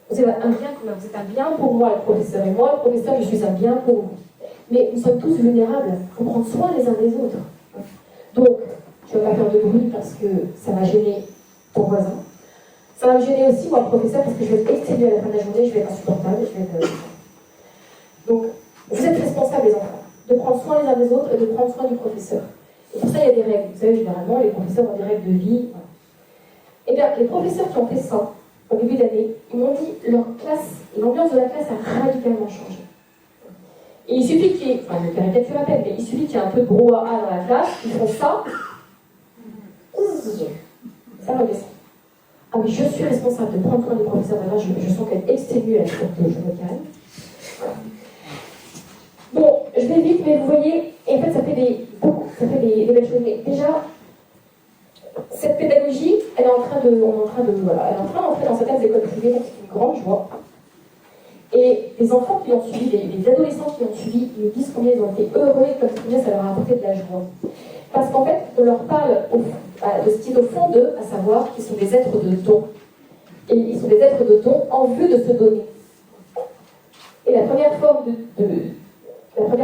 Vous êtes un bien commun, vous êtes un bien pour moi, le professeur, et moi, le professeur, je suis un bien pour vous. Mais nous sommes tous vulnérables, il faut prendre soin les uns des autres. Donc, je ne vais pas faire de bruit parce que ça va gêner ton voisin. Ça va me gêner aussi, moi, le professeur, parce que je vais être exténuée à la fin de la journée, je vais être insupportable, Donc, vous êtes responsables, les enfants, de prendre soin les uns des autres et de prendre soin du professeur. Et pour ça, il y a des règles. Vous savez, généralement, les professeurs ont des règles de vie. Voilà. Eh bien, les professeurs qui ont fait ça, au début d'année, ils m'ont dit leur classe, l'ambiance de la classe a radicalement changé. Et il suffit qu'il y ait, enfin, je caricature à peine, mais il suffit qu'il y ait un peu de brouhaha dans la classe, ils font ça, ça redescend. Ah oui, je suis responsable de prendre soin des professeurs, là, je sens qu'elle est exténuée, elle faut que je me calme. Bon, je vais vite, mais vous voyez, et en fait, ça fait des belles choses. Mais déjà, cette pédagogie, elle est en train d'entrer dans certaines écoles privées, donc c'est une grande joie. Et les enfants qui l'ont suivi, les adolescents qui l'ont suivi, ils nous disent combien ils ont été heureux et combien ça leur a apporté de la joie. Parce qu'en fait, on leur parle de ce qui est au fond d'eux, à savoir qu'ils sont des êtres de don. Et ils sont des êtres de don en vue de se donner. Et la première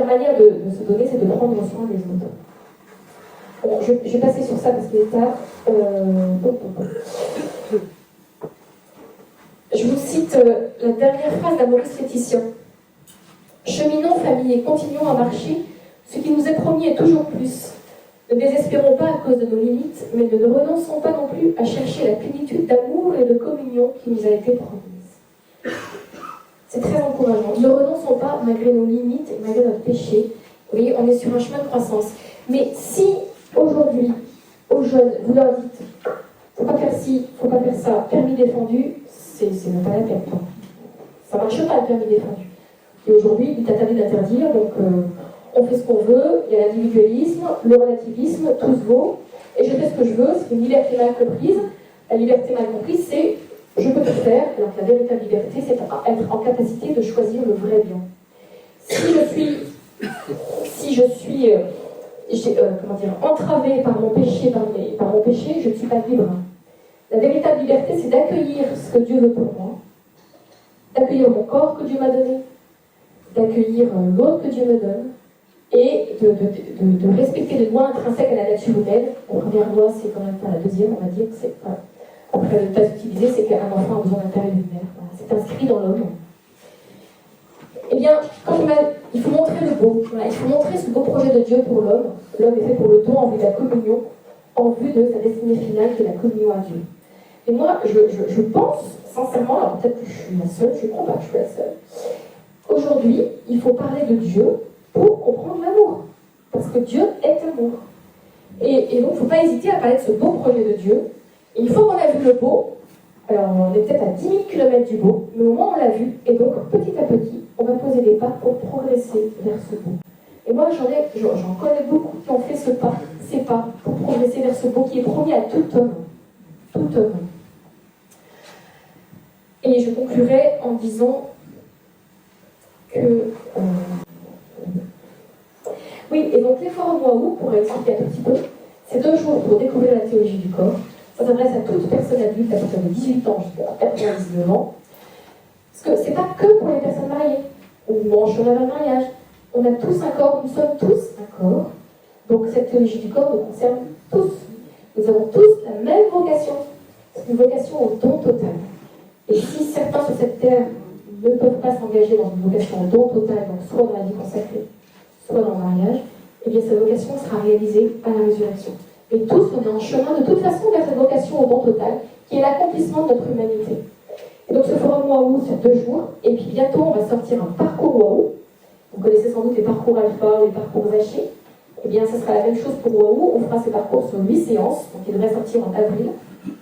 manière de se donner, c'est de prendre soin des autres. Bon, je vais passer sur ça parce qu'il est tard. Je vous cite la dernière phrase d'Amaurice Laetitia. Cheminons, famille, et continuons à marcher. Ce qui nous est promis est toujours plus. Ne désespérons pas à cause de nos limites, mais ne renonçons pas non plus à chercher la plénitude d'amour et de communion qui nous a été promise. C'est très encourageant. Ne renonçons pas malgré nos limites et malgré notre péché. Vous voyez, on est sur un chemin de croissance. Mais si aujourd'hui, aux jeunes, vous leur dites faut pas faire ci, faut pas faire ça, permis défendu, c'est même pas la peine. Ça marche pas le permis défendu. Et aujourd'hui, il est interdit d'interdire, donc on fait ce qu'on veut, il y a l'individualisme, le relativisme, tout se vaut, et je fais ce que je veux, c'est une liberté mal comprise. La liberté mal comprise, c'est je peux tout faire, alors que la véritable liberté, c'est être en capacité de choisir le vrai bien. Si je suis entravée par mon péché, je ne suis pas libre. La véritable liberté, c'est d'accueillir ce que Dieu veut pour moi, d'accueillir mon corps que Dieu m'a donné, d'accueillir l'autre que Dieu me donne, et de respecter les lois intrinsèques à la nature humaine. La première loi, c'est quand même pas la deuxième, on va dire, c'est pas. Après, ne pas utiliser, c'est qu'un enfant a besoin d'un père et d'une mère. Voilà, c'est inscrit dans l'homme. Eh bien, il faut montrer le beau. Voilà, il faut montrer ce beau projet de Dieu pour l'homme. L'homme est fait pour le don en vue de la communion, en vue de sa destinée finale qui est la communion à Dieu. Et moi, je pense, sincèrement, alors peut-être que je suis la seule, je ne crois pas que je suis la seule. Aujourd'hui, il faut parler de Dieu pour comprendre l'amour. Parce que Dieu est amour. Et donc, il ne faut pas hésiter à parler de ce beau projet de Dieu. Et une fois qu'on a vu le beau, alors on est peut-être à 10 000 km du beau, mais au moins on l'a vu, et donc petit à petit, on va poser des pas pour progresser vers ce beau. Et moi, j'en connais beaucoup qui ont fait ces pas, pour progresser vers ce beau qui est promis à tout homme. Tout homme. Et je conclurai en disant que... Oui, et donc les forums Waouh, pour expliquer un tout petit peu, c'est 2 jours pour découvrir la théologie du corps. Ça s'adresse à toute personne adulte à partir de 18 ans jusqu'à 99 ans. Parce que c'est pas que pour les personnes mariées ou en chemin vers le mariage. On a tous un corps, nous sommes tous un corps. Donc cette théologie du corps nous concerne tous. Nous avons tous la même vocation. C'est une vocation au don total. Et si certains sur cette terre ne peuvent pas s'engager dans une vocation au don total, donc soit dans la vie consacrée, soit dans le mariage, eh bien cette vocation sera réalisée à la résurrection. Et tous, on est en chemin de toute façon vers cette vocation au don total, qui est l'accomplissement de notre humanité. Et donc ce forum Waouh, c'est 2 jours, et puis bientôt on va sortir un parcours Waouh. Vous connaissez sans doute les parcours alpha ou les parcours Zaché. Eh bien, ce sera la même chose pour Waouh. On fera ces parcours sur 8 séances, donc il devrait sortir en avril.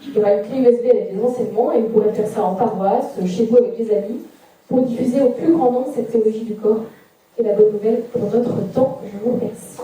Il y aura une clé USB avec les enseignements, et vous pourrez faire ça en paroisse, chez vous avec des amis, pour diffuser au plus grand nombre cette théologie du corps. Et la bonne nouvelle pour notre temps. Je vous remercie.